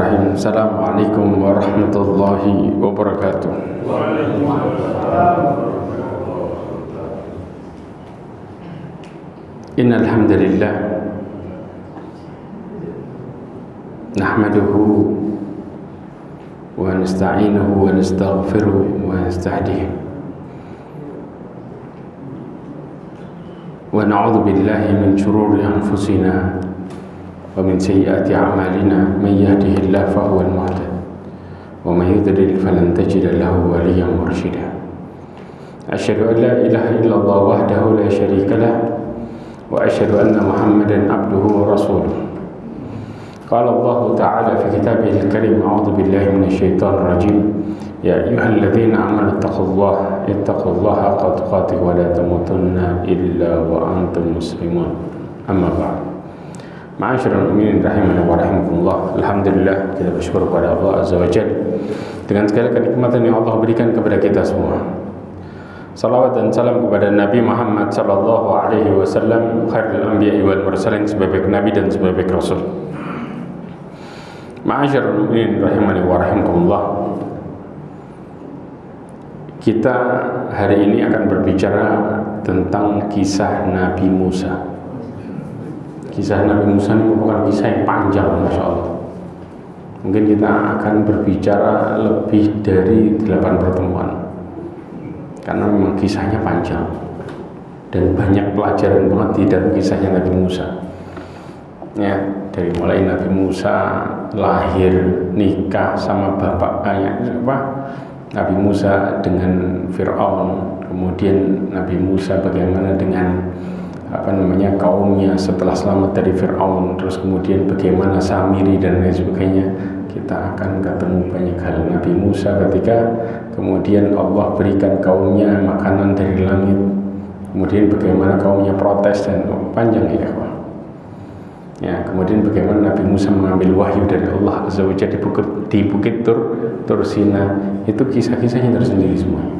Bismillahirrahmanirrahim. Assalamualaikum warahmatullahi wabarakatuh. Innal hamdalillah nahmaduhu wa nasta'inuhu wa nastaghfiruh wa nastahdihi wa na'udzu billahi min shururi anfusina wa min sayyiati a'malina man yahdihillahu fahuwal muhtadi wa man yudlil falan tajida lahu waliyyan mursyida. Asyhadu an la ilaha illallah wahdahu la syarika lah wa asyhadu anna Muhammadan abduhu wa rasuluh. Qala Allah ta'ala fi kitabihil karim, a'udzu billahi minasyaitonir rajim. Ya ayyuhalladzina amanu taqullaha haqqa tuqatih wa la tamutunna illa wa antum muslimun. Amma ba'd. Ma'asyiral mu'minin rahimani wa rahimakumullah. Alhamdulillah, kita bersyukur kepada Allah Azza wa Jalla dengan segala kenikmatan yang Allah berikan kepada kita semua. Salawat dan salam kepada Nabi Muhammad sallallahu alaihi wasallam, khairul anbiya'i wal mursalin, sebaik nabi dan sebaik rasul. Ma'asyiral mu'minin rahimani wa rahimakumullah. Kita hari ini akan berbicara tentang kisah Nabi Musa. Kisah Nabi Musa ini merupakan kisah yang panjang, Masya Allah. Mungkin kita akan berbicara lebih dari 8 pertemuan, karena memang kisahnya panjang dan banyak pelajaran banget di dalam kisahnya Nabi Musa. Ya, dari mulai Nabi Musa lahir, nikah sama Nabi Musa dengan Fir'aun, kemudian Nabi Musa bagaimana dengan kaumnya setelah selamat dari Fir'aun, terus kemudian bagaimana Samiri dan lain sebagainya. Kita akan ketemu banyak hal. Nabi Musa ketika kemudian Allah berikan kaumnya makanan dari langit, kemudian bagaimana kaumnya protes dan panjang ya kawan. Ya, kemudian bagaimana Nabi Musa mengambil wahyu dari Allah Azza wa Jalla di bukit Tur Sina. Itu kisah-kisahnya tersendiri semuanya.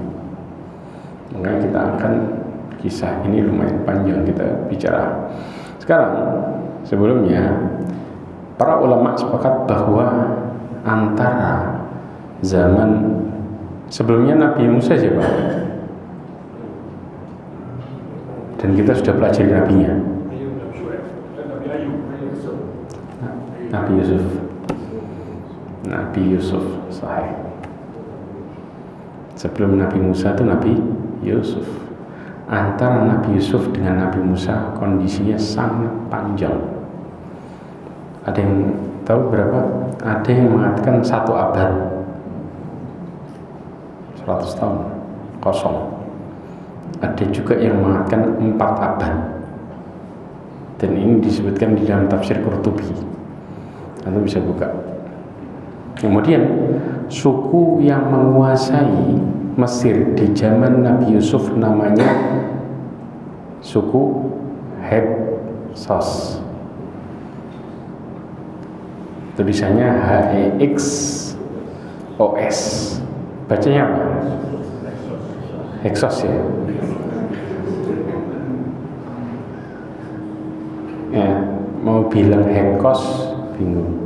Maka kita akan kisah ini lumayan panjang kita bicara. Sekarang sebelumnya para ulama sepakat bahwa antara zaman sebelumnya Nabi Musa siapa? Dan kita sudah pelajari nabinya. Nabi Yusuf. Nabi Yusuf, sahih. Sebelum Nabi Musa itu Nabi Yusuf. Antara Nabi Yusuf dengan Nabi Musa kondisinya sangat panjang. Ada yang tahu berapa? Ada yang mengatakan 1 abad, 100 tahun kosong. Ada juga yang mengatakan 4 abad. Dan ini disebutkan di dalam tafsir Qurtubi. Anda bisa buka. Kemudian suku yang menguasai Mesir di zaman Nabi Yusuf namanya suku Hyksos. Tulisannya Hexos. Bacanya apa? Hyksos ya. Ya, mau bilang Hyksos bingung.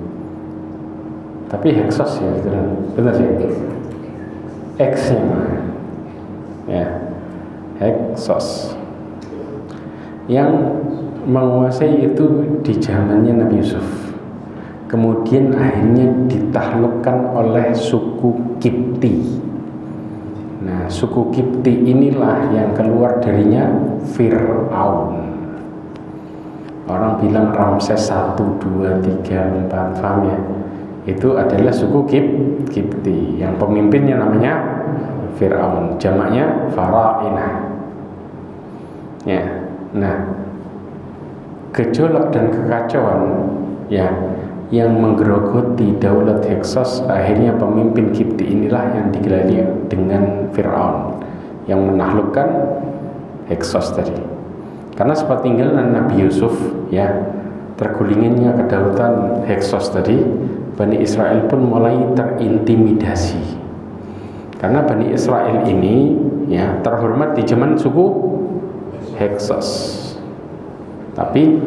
Tapi Hyksos ya, benar sih. X-nya ya, Hyksos yang menguasai itu di zamannya Nabi Yusuf. Kemudian akhirnya ditaklukkan oleh suku Kipti. Nah, suku Kipti inilah yang keluar darinya Fir'aun. Orang bilang Ramses 1, 2, 3, 4, paham ya? Itu adalah suku Kipti yang pemimpinnya namanya Fir'aun, jamaknya Farainah. Ya, nah gejolak dan kekacauan ya yang menggerogoti daulat Hyksos, akhirnya pemimpin Kipti inilah yang digelari dengan Fir'aun yang menaklukkan Hyksos tadi. Karena sepeninggalan Nabi Yusuf ya, tergulingannya kedaulatan Hyksos tadi, Bani Israel pun mulai terintimidasi. Karena Bani Israel ini ya terhormat di zaman suku Hyksos, tapi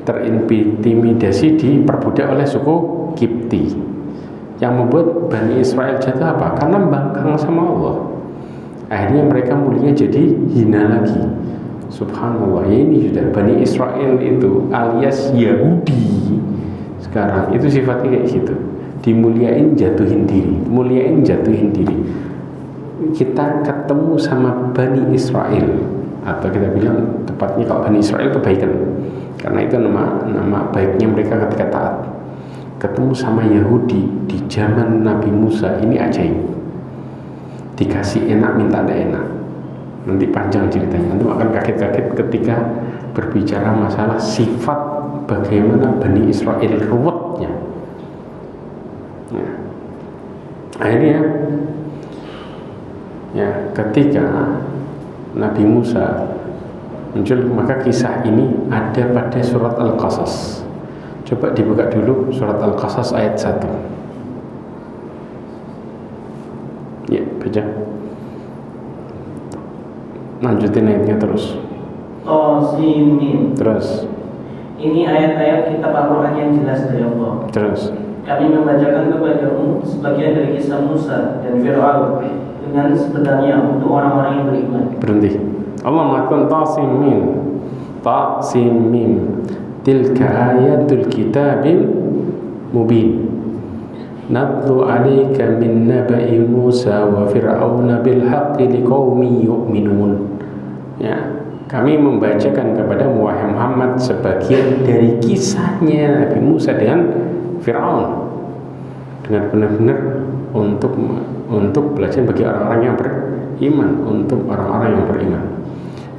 terintimidasi, diperbudak oleh suku Kipti. Yang membuat Bani Israel jatuh apa? Karena bangkang sama Allah. Akhirnya mereka mulia jadi hina lagi. Subhanallah, ya ini sudah Bani Israel itu alias Yahudi sekarang itu sifatnya kayak gitu. Dimuliain jatuhin diri, muliain jatuhin diri. Kita ketemu sama Bani Israel, atau kita bilang tepatnya kalau Bani Israel kebaikan, karena itu nama baiknya mereka ketika taat. Ketemu sama Yahudi di zaman Nabi Musa, ini ajaib. Dikasih enak minta ada enak. Nanti panjang ceritanya, nanti akan kaget-kaget ketika berbicara masalah sifat bagaimana Bani Israel ruwetnya. Akhirnya ketika Nabi Musa muncul, maka kisah ini ada pada surat Al-Qasas. Coba dibuka dulu surat Al-Qasas ayat 1. Ya, baca. Lanjutin ayatnya terus. Tasimin. Terus. Ini ayat-ayat kitab Al-Quran yang jelas dari Allah. Terus. Kami membacakan kepadamu sebagian dari kisah Musa dan Fir'aun dengan sebenarnya untuk orang-orang yang beriman. Berhenti. Allah mengatakan Tasimin. Tasimim. Tilka ayatul kitabil mubin. Natlu alaika min naba'i Musa wa Fir'auna bil haqqi liqaumin yu'minun. Ya, kami membacakan kepada Muhammad sebagian dari kisahnya Nabi Musa dengan Fir'aun dengan benar-benar untuk belajar bagi orang-orang yang beriman, untuk orang-orang yang beriman.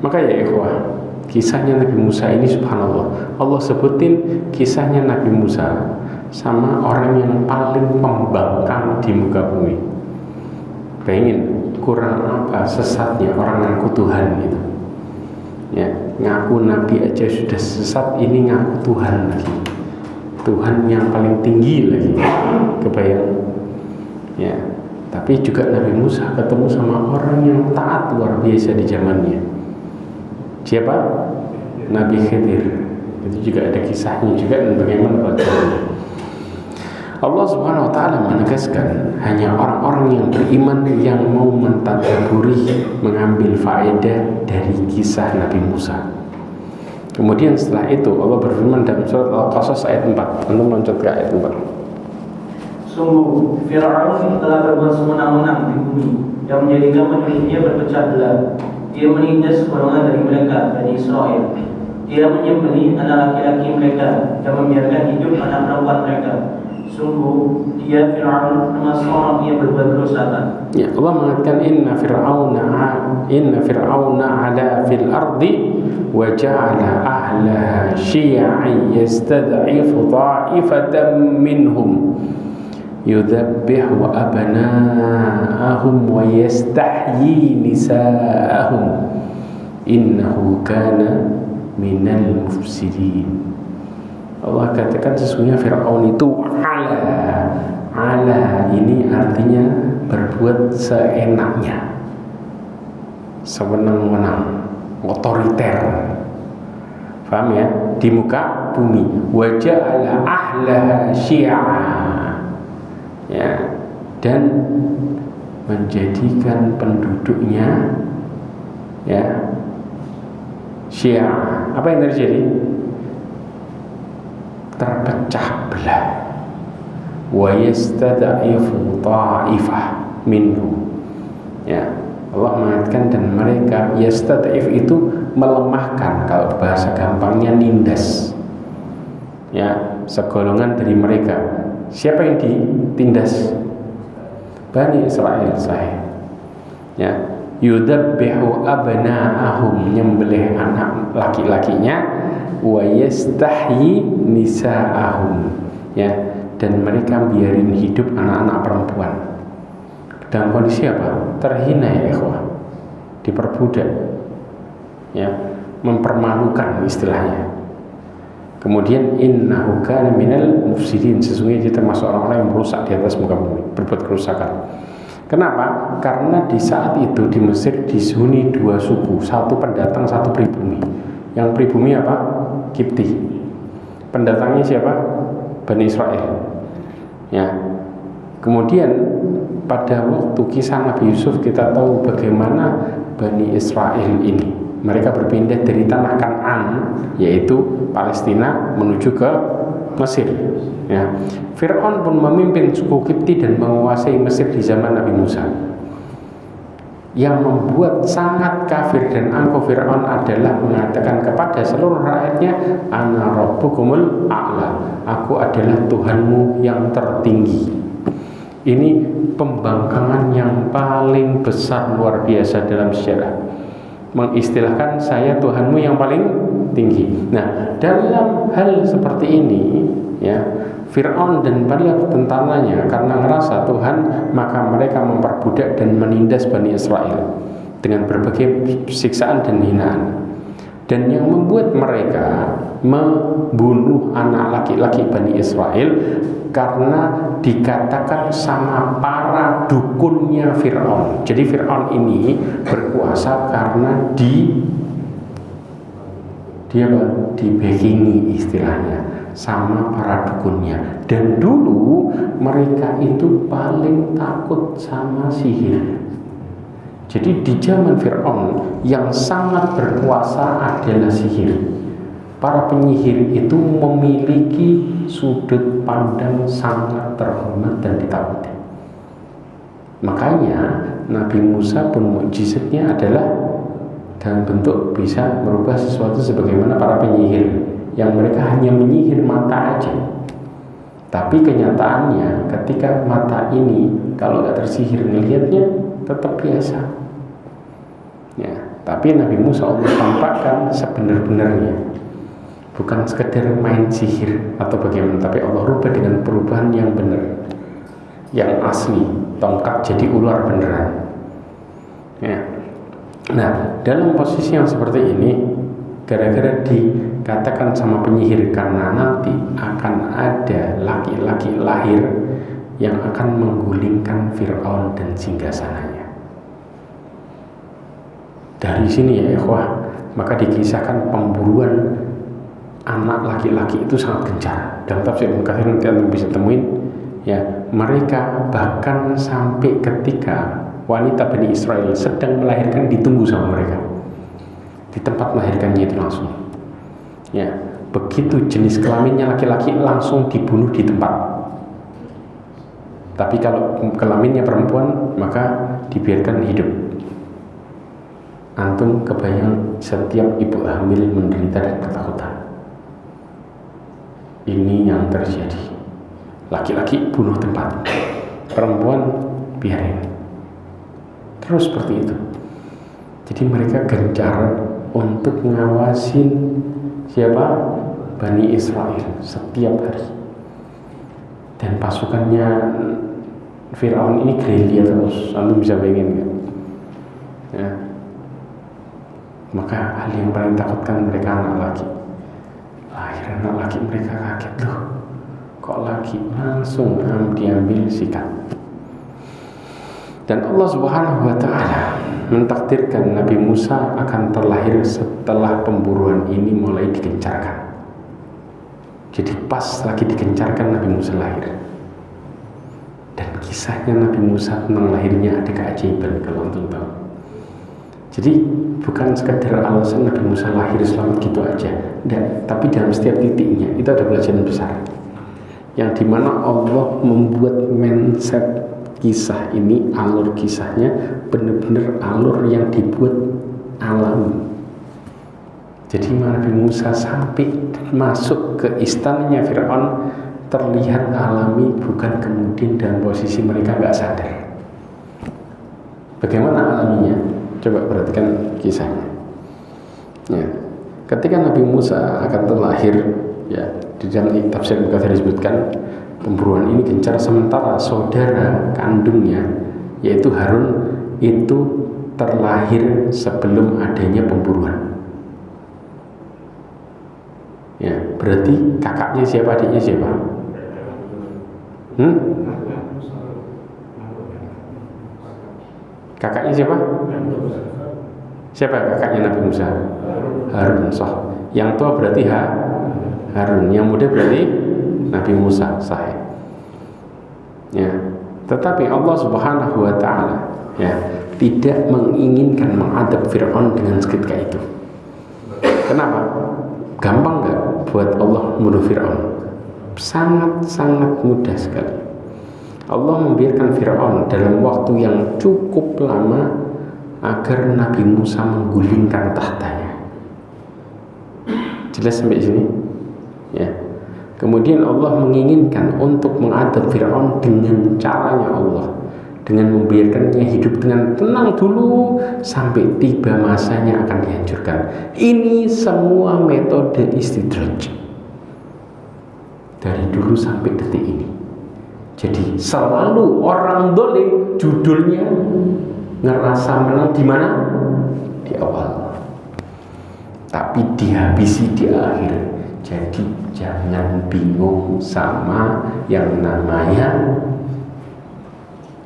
Maka ya ikhwah, kisahnya Nabi Musa ini subhanallah, Allah sebutin kisahnya Nabi Musa sama orang yang paling pembangkang di muka bumi. Pengen kurang apa sesatnya orang ngaku Tuhan gitu. Ya, ngaku Nabi aja sudah sesat, ini ngaku Tuhan lagi. Tuhan yang paling tinggi lagi. Kebayang? Ya, tapi juga Nabi Musa ketemu sama orang yang taat luar biasa di zamannya. Siapa? Nabi Khidir. Itu juga ada kisahnya juga dan bagaimana pelajarannya. Allah Subhanahu wa taala menegaskan hanya orang-orang yang beriman yang mau mentadabburi, mengambil faedah dari kisah Nabi Musa. Kemudian setelah itu Allah berfirman dalam surat Al-Qasas ayat 4. Antum loncat ke ayat 4. Sungguh Fir'aun telah berbuat semenang-menang di bumi dan menjadikan penduduknya berpecah belah. Dia menindas golongan dari mereka, Bani Israel. Dia menyembelih anak laki-laki mereka dan membiarkan hidup anak perempuan mereka. Sungguh dia Fir'aun termasuk orang yang berbuat kerusakan. Ya, Allah mengatakan inna fir'auna ala fil ardi wa ja'ala ahlaha syi'an yastad'ifu ta'ifatan minhum yudhabbihu abna'ahum wa yastahyi nisa'ahum innahu kana minal mufsidin. Allah katakan sesungguhnya Fir'aun itu ala ini artinya berbuat seenaknya, sewenang-wenang, otoriter. Paham ya? Di muka bumi. Wa ja'ala ahlaha syi'a. Ya, dan menjadikan penduduknya ya syi'a. Apa yang terjadi? Terpecah belah. Wa yastad'ifu ta'ifah minhu. Ya, Allah mengatakan dan mereka yastad'if itu melemahkan, kalau bahasa gampangnya nindas. Ya, segolongan dari mereka. Siapa yang ditindas? Bani Israel saya. Ya, yudabbihu abna'ahum, nyembelih anak laki-lakinya, wa yastahyi nisa'ahum, ya, dan mereka biarin hidup anak-anak perempuan dalam kondisi apa? Terhina ya ikhwah, diperbudak, ya, mempermalukan istilahnya. Kemudian innahu kana minal mufsidin, sesungguhnya dia termasuk orang-orang yang merusak di atas muka bumi, berbuat kerusakan. Kenapa? Karena di saat itu di Mesir dihuni dua suku, satu pendatang, satu pribumi. Yang pribumi apa? Kipti. Pendatangnya siapa? Bani Israel. Ya. Kemudian pada waktu kisah Nabi Yusuf kita tahu bagaimana Bani Israel ini mereka berpindah dari tanah Kan'an yaitu Palestina menuju ke Mesir. Ya. Fir'aun pun memimpin suku Kipti dan menguasai Mesir di zaman Nabi Musa. Yang membuat sangat kafir dan angkuh Fir'aun adalah mengatakan kepada seluruh rakyatnya, Ana Rabbukumul A'la, aku adalah Tuhanmu yang tertinggi. Ini pembangkangan yang paling besar luar biasa dalam sejarah, mengistilahkan saya Tuhanmu yang paling tinggi. Nah, dalam hal seperti ini ya, Fir'aun dan para tentaranya karena ngerasa Tuhan, maka mereka memperbudak dan menindas Bani Israel dengan berbagai siksaan dan hinaan. Dan yang membuat mereka membunuh anak laki-laki Bani Israel karena dikatakan sama para dukunnya Fir'aun. Jadi Fir'aun ini berkuasa karena dibackingi istilahnya sama para dukunnya. Dan dulu mereka itu paling takut sama sihir. Jadi di zaman Fir'aun yang sangat berkuasa adalah sihir. Para penyihir itu memiliki sudut pandang sangat terhormat dan ditakuti. Makanya Nabi Musa pun mukjizatnya adalah dalam bentuk bisa merubah sesuatu sebagaimana para penyihir yang mereka hanya menyihir mata aja. Tapi kenyataannya ketika mata ini kalau nggak tersihir ngelihatnya tetap biasa. Ya, tapi Nabi Musa Allah tampakkan sebenar-benarnya, bukan sekedar main sihir atau bagaimana, tapi Allah rubah dengan perubahan yang benar, yang asli, tongkat jadi ular beneran. Ya. Nah, dalam posisi yang seperti ini, gara-gara dikatakan sama penyihir karena nanti akan ada laki-laki lahir yang akan menggulingkan Fir'aun dan singgasananya. Dari sini ya ikhwah, maka dikisahkan pemburuan anak laki-laki itu sangat gencar. Dalam tafsir Ibnu Katsir nanti Anda bisa temuin ya, mereka bahkan sampai ketika wanita Bani Israel sedang melahirkan ditunggu sama mereka di tempat melahirkannya itu langsung. Ya, begitu jenis kelaminnya laki-laki langsung dibunuh di tempat. Tapi kalau kelaminnya perempuan maka dibiarkan hidup. Antum kebayang setiap ibu hamil menderita dan ketakutan. Ini yang terjadi. Laki-laki bunuh tempat, perempuan biarin. Terus seperti itu. Jadi mereka gencar untuk ngawasin siapa? Bani Israel setiap hari. Dan pasukannya Fir'aun ini gerilya terus. Antum bisa bayangin kan? Ya. Maka hal yang paling takutkan mereka anak laki. Lahir anak laki mereka kaget, loh kok laki, langsung diambil sikat. Dan Allah Subhanahu wa ta'ala mentakdirkan Nabi Musa akan terlahir setelah pemburuan ini mulai digencarkan. Jadi pas lagi digencarkan Nabi Musa lahir. Dan kisahnya Nabi Musa tentang lahirnya ada keajaiban kalau antum tahu. Jadi bukan sekedar alasan Nabi Musa lahir selamat gitu aja, enggak, tapi dalam setiap titiknya itu ada pelajaran besar yang dimana Allah membuat mindset kisah ini, alur kisahnya benar-benar alur yang dibuat alami. Jadi Nabi Musa sampai masuk ke istananya Fir'aun terlihat alami, bukan kemudian dalam posisi mereka nggak sadar. Bagaimana alaminya? Coba perhatikan kisahnya. Ya, ketika Nabi Musa akan terlahir, ya di dalam tafsir Ibnu Katsir disebutkan pemburuan ini gencar sementara saudara kandungnya yaitu Harun itu terlahir sebelum adanya pemburuan. Ya, berarti kakaknya siapa, adiknya siapa? Kakaknya siapa? Siapa kakaknya Nabi Musa? Harun, sah. Yang tua berarti Harun, yang muda berarti Nabi Musa, sah. Ya. Tetapi Allah Subhanahu wa taala ya tidak menginginkan mengadab Fir'aun dengan seketika itu. Kenapa? Gampang nggak buat Allah membunuh Fir'aun? Sangat-sangat mudah sekali. Allah membiarkan Fir'aun dalam waktu yang cukup lama agar Nabi Musa menggulingkan tahtanya. Jelas sampai sini? Ya. Kemudian Allah menginginkan untuk mengadab Fir'aun dengan caranya Allah, dengan membiarkannya hidup dengan tenang dulu sampai tiba masanya akan dihancurkan. Ini semua metode istidraj dari dulu sampai detik ini. Jadi selalu orang dolim judulnya ngerasa menang di mana? Di awal, tapi dihabisi di akhir. Jadi jangan bingung sama yang namanya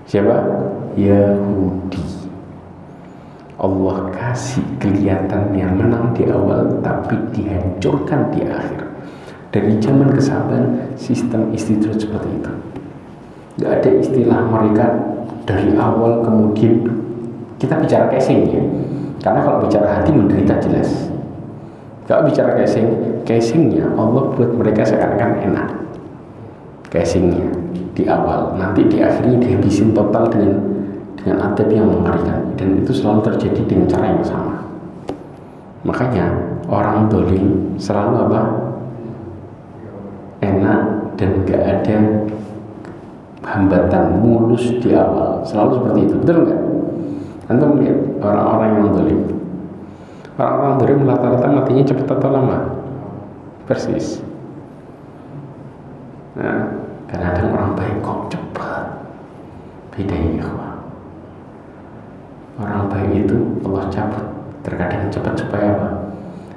siapa? Yahudi. Allah kasih kelihatannya menang di awal tapi dihancurkan di akhir. Dari zaman ke zaman sistem istidraj seperti itu. Gak ada istilah mereka dari awal kemudian kita bicara casing ya. Karena kalau bicara hati menderita jelas. Kalau bicara casingnya Allah buat mereka seakan-akan enak. Casingnya di awal, nanti di akhirnya dihabisin total dengan adab yang mengerikan, dan itu selalu terjadi dengan cara yang sama. Makanya orang dolim selalu apa? Enak dan gak ada hambatan, mulus di awal, selalu seperti itu, betul nggak? Antum lihat orang-orang yang dolim. Orang-orang dolim rata-rata matinya cepat atau lama? Persis. Nah, kadang-kadang orang baik kok cepat. Beda ya, orang baik itu Allah cabut terkadang cepat supaya apa?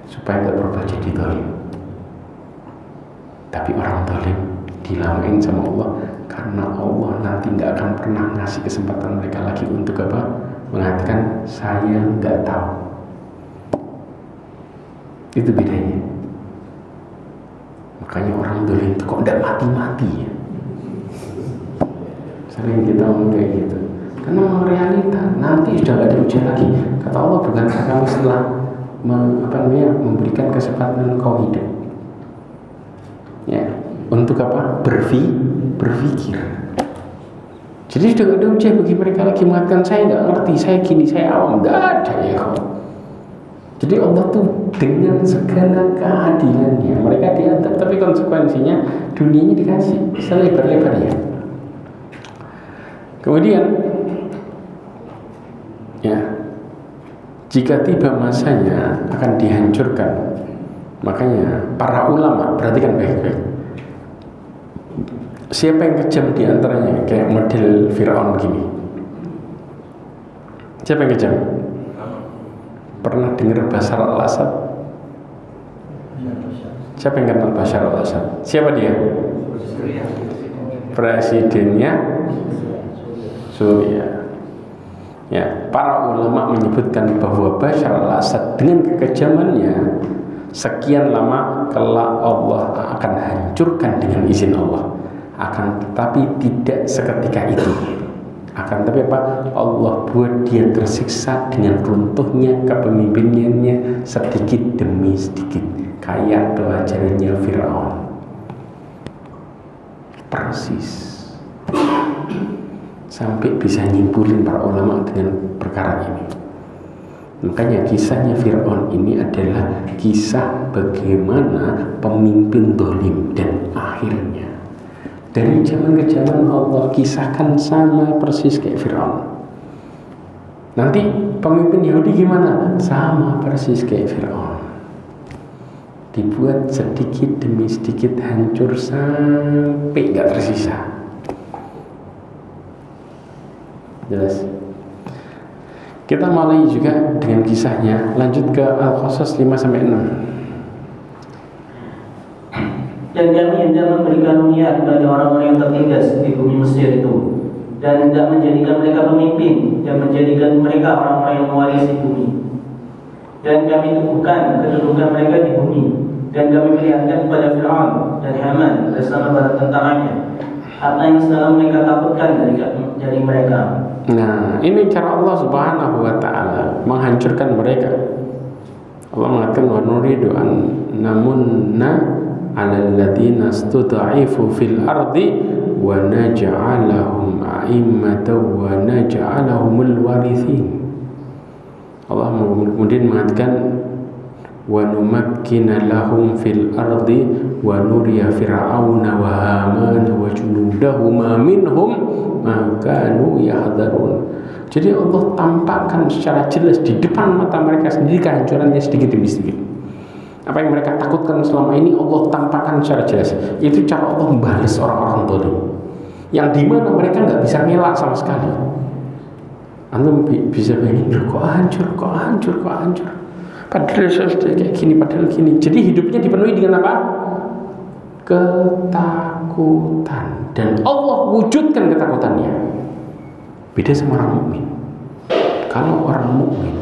Supaya nggak berubah jadi dolim. Tapi orang dolim dilamain sama Allah karena Allah nanti nggak akan pernah ngasih kesempatan mereka lagi untuk apa? Mengatakan saya nggak tahu. Itu bedanya. Makanya orang dolim itu kok nggak mati-mati ya. Sering kita ngomong kayak gitu. Karena realita nanti sudah nggak ada ujian lagi. Kata Allah, bukankah kamu setelah memberikan kesempatan kau hidup? Ya, untuk apa? Berpikir. Jadi sudah nggak ada ujian bagi mereka lagi mengatakan saya nggak ngerti, saya gini, saya awam, nggak ada ya. Jadi Allah tuh dengan segala keadilannya mereka diadab, tapi konsekuensinya dunianya dikasih selebar-lebarnya. Kemudian ya, jika tiba masanya akan dihancurkan, makanya para ulama perhatikan baik-baik. Siapa yang kejam di antaranya kayak model Fir'aun gini? Siapa yang kejam? Pernah dengar Bashar al-Assad? Siapa yang kenal Bashar al-Assad? Siapa dia? Presidennya Suriah. Ya, para ulama menyebutkan bahwa Bashar al-Assad dengan kekejamannya sekian lama kelak Allah akan hancurkan dengan izin Allah. Akan tetapi tidak seketika itu. Akan tapi apa? Allah buat dia tersiksa dengan runtuhnya kepemimpinannya sedikit demi sedikit, kayak pelajarannya Fir'aun. Persis. Sampai bisa nyimpulin para ulama dengan perkara ini. Makanya kisahnya Fir'aun ini adalah kisah bagaimana pemimpin dolim dan akhirnya dari zaman ke zaman Allah kisahkan sama persis kayak Fir'aun. Nanti pemimpin Yahudi gimana? Sama persis kayak Fir'aun. Dibuat sedikit demi sedikit hancur sampai gak tersisa. Jelas? Kita mulai juga dengan kisahnya. Lanjut ke Al-Qasas 5-6. Dan kami hendak memberi karunia kepada orang-orang yang tertindas di bumi Mesir itu, dan hendak menjadikan mereka pemimpin dan menjadikan mereka orang-orang yang mewarisi bumi. Dan kami teguhkan kedudukan mereka di bumi, dan kami perlihatkan kepada Fir'aun dan Haman bersama para tentaranya apa yang sedang mereka takutkan dari mereka. Nah, ini cara Allah Subhanahu wa taala menghancurkan mereka. Allah mengatakan wa nuridu an namunna 'alal ladzina stud'ifu fil ardi wa naj'alahum a'immatan wa naj'alahumul warithin. Allah kemudian mengatakan wa numakkina lahum fil ardi wa nuriya fir'auna wa hamana wa junudahuma minhum ma kanu yahdharun. Jadi Allah tampakkan secara jelas di depan mata mereka sendiri kehancurannya sedikit demi sedikit. Apa yang mereka takutkan selama ini Allah tampakkan secara jelas. Itu cara Allah membalas orang-orang zalim, yang dimana mereka nggak bisa ngelak sama sekali. Antum bisa bayangin, kok hancur. Padahal sudah kayak gini, padahal gini. Jadi hidupnya dipenuhi dengan apa? Ketakutan. Dan Allah wujudkan ketakutannya. Beda sama orang mukmin. Kalau orang mukmin,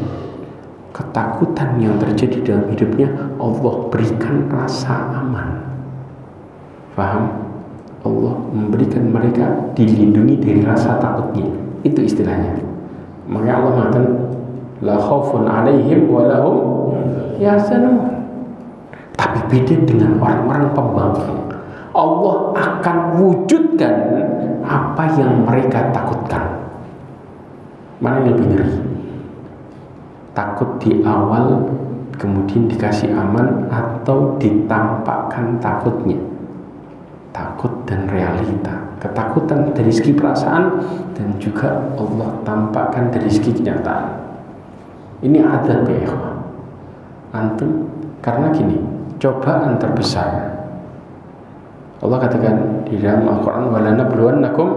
ketakutan yang terjadi dalam hidupnya Allah berikan rasa aman. Paham? Allah memberikan mereka dilindungi dari rasa takutnya. Itu istilahnya. Makanya Allah mengatakan la khaufun 'alaihim wa lahum yahzanun. Tapi beda dengan orang-orang pembangkang. Allah akan wujudkan apa yang mereka takutkan. Mana yang lebih ngeri? Takut di awal kemudian dikasih aman, atau ditampakkan takutnya? Takut dan realita. Ketakutan dari segi perasaan dan juga Allah tampakkan dari segi kenyataan. Ini adab ya ikhwah. Antum, karena gini, cobaan terbesar Allah katakan di dalam Al-Quran walanabluwannakum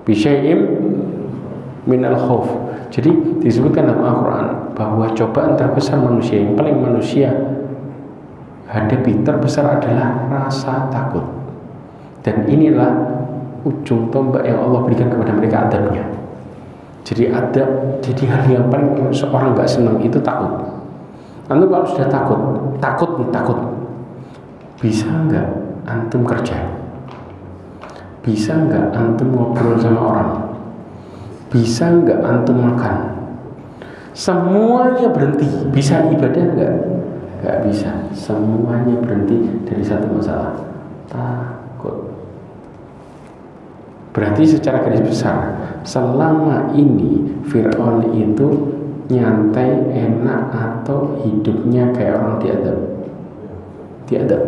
bisyai'im minal khauf. Jadi disebutkan dalam Al-Quran bahwa cobaan terbesar manusia, yang paling manusia hadapi terbesar adalah rasa takut. Dan inilah ujung tombak yang Allah berikan kepada mereka, adabnya. Jadi adab, jadi hal yang paling seorang gak senang itu takut. Antum kalau sudah takut, bisa nggak antum kerja? Bisa nggak antum ngobrol sama orang? Bisa nggak antum makan? Semuanya berhenti. Bisa ibadah nggak? Nggak bisa. Semuanya berhenti dari satu masalah, takut. Berarti secara garis besar, selama ini Fir'aun itu nyantai, enak, atau hidupnya kayak orang diadab.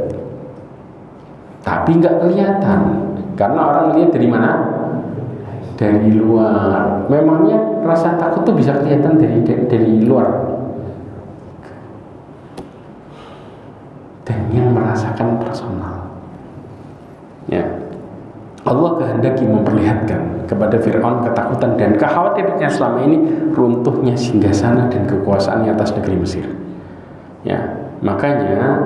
Tapi nggak kelihatan, karena orang lihat dari mana? Dari luar. Memangnya rasa takut tuh bisa kelihatan dari luar. Dan yang merasakan personal. Ya, Allah kehendaki memperlihatkan kepada Fir'aun ketakutan dan kekhawatirannya selama ini runtuhnya singgasana dan kekuasaannya atas negeri Mesir. Ya, makanya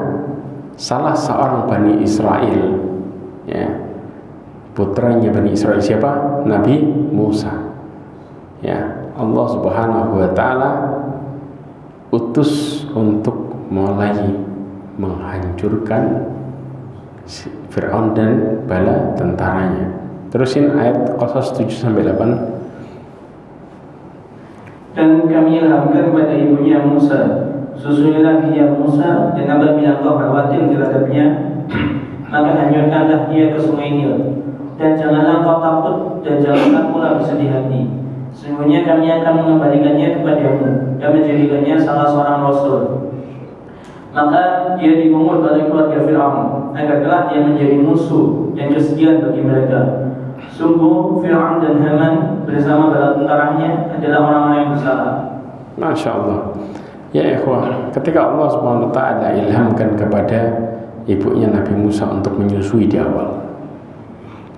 salah seorang Bani Israel, ya, putranya Bani Israel siapa? Nabi Musa. Ya, Allah Subhanahu wa taala utus untuk mulai menghancurkan Fir'aun dan bala tentaranya. Terusin ayat Qasas 7-8. Dan kami ilhamkan kepada ibunya Musa, susuilah dia Musa, dan apabila engkau khawatir terhadapnya, maka hanyutkanlah dia ke sungai Nil. Dan janganlah engkau takut, dan janganlah pula bersedih hati. Sesungguhnya kami akan mengembalikannya kepadamu dan menjadikannya salah seorang rasul. Maka dia dipungut oleh keluarga Fir'aun, agar dia menjadi musuh dan kesedihan bagi mereka. Sungguh Fir'aun dan Haman bersama bala tentaranya adalah orang-orang yang bersalah. Masya Allah. Ya ikhwah, ketika Allah Subhanahu wa ta'ala ilhamkan kepada ibunya Nabi Musa untuk menyusui di awal,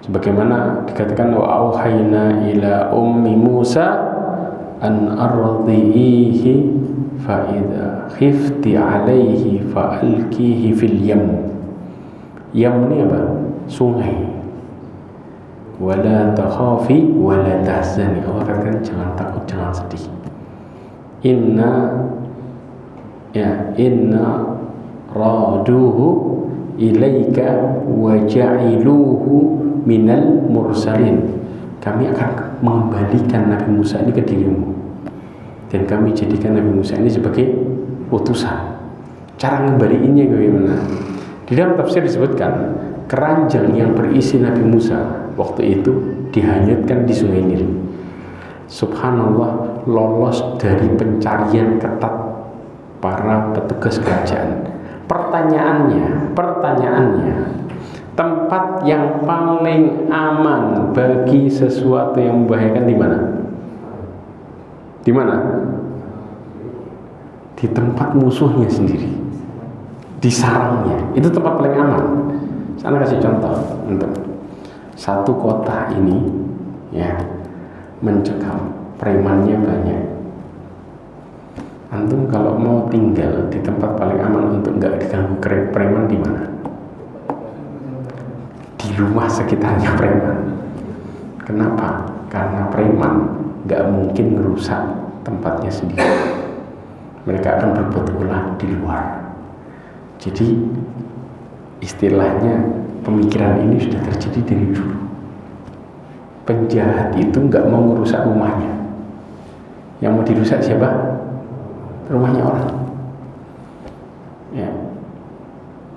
sebagaimana dikatakan wa auhayna ila ummi Musa an ardihi fa idza khifti alaihi fa alqihi fil yam. Yam ini apa? Sungai. Wala takhafi wala tahzani. Allah katakan jangan takut, jangan sedih. Inna raduhu ilaika wa ja'iluhu minal mursalin. Kami akan mengembalikan Nabi Musa ini ke dirimu, dan kami jadikan Nabi Musa ini sebagai utusan. Cara ngembaliinnya bagaimana? Di dalam tafsir disebutkan keranjang yang berisi Nabi Musa waktu itu dihanyutkan di Sungai Nil. Subhanallah, lolos dari pencarian ketat para petugas kerajaan. Pertanyaannya, tempat yang paling aman bagi sesuatu yang membahayakan di mana? Di mana? Di tempat musuhnya sendiri, di sarangnya. Itu tempat paling aman. Saya kasih contoh untuk satu kota ini, ya, mencekam, premannya banyak. Antum kalau mau tinggal di tempat paling aman untuk nggak diganggu preman di mana? Di rumah sekitarnya preman. Kenapa? Karena preman nggak mungkin merusak tempatnya sendiri. Mereka akan berbuat ulah di luar. Jadi istilahnya pemikiran ini sudah terjadi dari dulu. Penjahat itu nggak mau merusak rumahnya. Yang mau dirusak siapa? Rumahnya orang. Ya,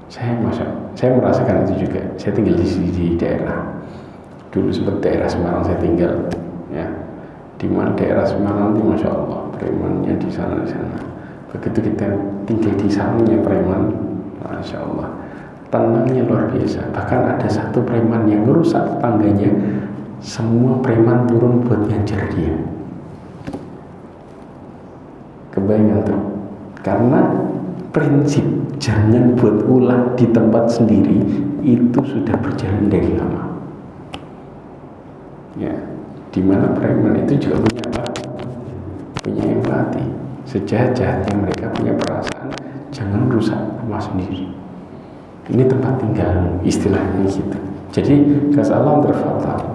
saya merasakan itu juga. Saya tinggal di daerah. Dulu sempat daerah Semarang saya tinggal. Ya, di mana daerah Semarang itu masya Allah premannya di sana. Begitu kita tinggal di sarangnya preman, masya Allah, tenangnya luar biasa. Bahkan ada satu preman yang merusak tetangganya, semua preman turun buat ngejar dia. Kebayang tuh, karena prinsip jangan buat ulah di tempat sendiri itu sudah berjalan dari lama. Ya, dimana preman itu juga punya apa? Punya empati. Sejahat-jahatnya mereka punya perasaan, jangan rusak rumah sendiri. Ini tempat tinggal, istilahnya gitu. Jadi kesalahan terfatal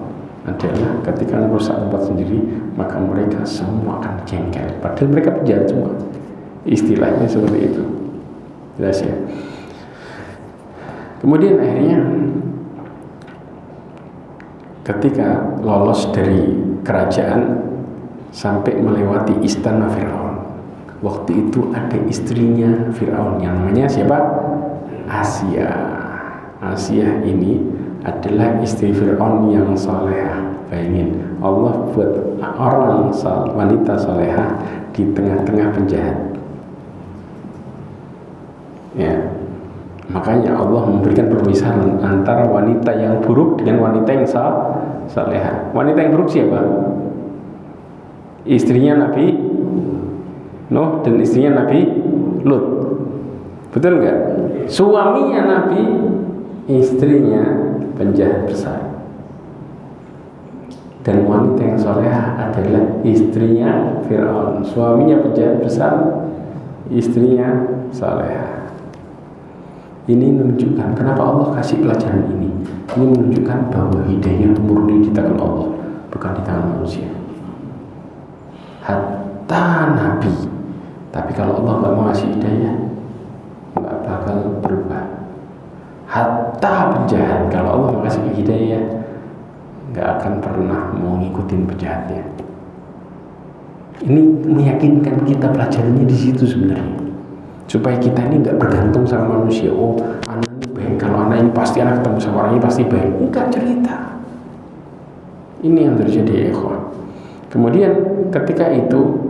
adalah ketika merusak tempat sendiri, maka mereka semua akan jengkel. Padahal mereka penjahat semua. Istilahnya seperti itu. Jelas ya. Kemudian akhirnya ketika lolos dari kerajaan sampai melewati istana Firaun. Waktu itu ada istrinya Firaun yang namanya siapa? Asia. Asia ini adalah istri Fir'aun yang salehah. Bayangin, Allah buat orang wanita salehah di tengah-tengah penjahat. Ya, makanya Allah memberikan permisalan antara wanita yang buruk dengan wanita yang salehah. Wanita yang buruk siapa? Istrinya Nabi Nuh dan istrinya Nabi Lut. Betul nggak? Suaminya Nabi, istrinya penjahat besar. Dan wanita yang salehah adalah istrinya Fir'aun. Suaminya penjahat besar, istrinya salehah. Ini menunjukkan kenapa Allah kasih pelajaran ini. Ini menunjukkan bahwa hidayah murni di tangan Allah, bukan di tangan manusia. Hatta Nabi, tapi kalau Allah nggak mau kasih hidayah, nggak bakal berubah. Hatta penjahat, kalau Allah mau kasih hidayah, nggak akan pernah mau ngikutin penjahatnya. Ini meyakinkan kita pelajarannya di situ sebenarnya, supaya kita ini nggak bergantung sama manusia. Oh, anak ini baik, kalau anak ini pasti anak ketemu sama orang ini pasti baik. Enggak, cerita. Ini yang terjadi, ikhwan. Kemudian ketika itu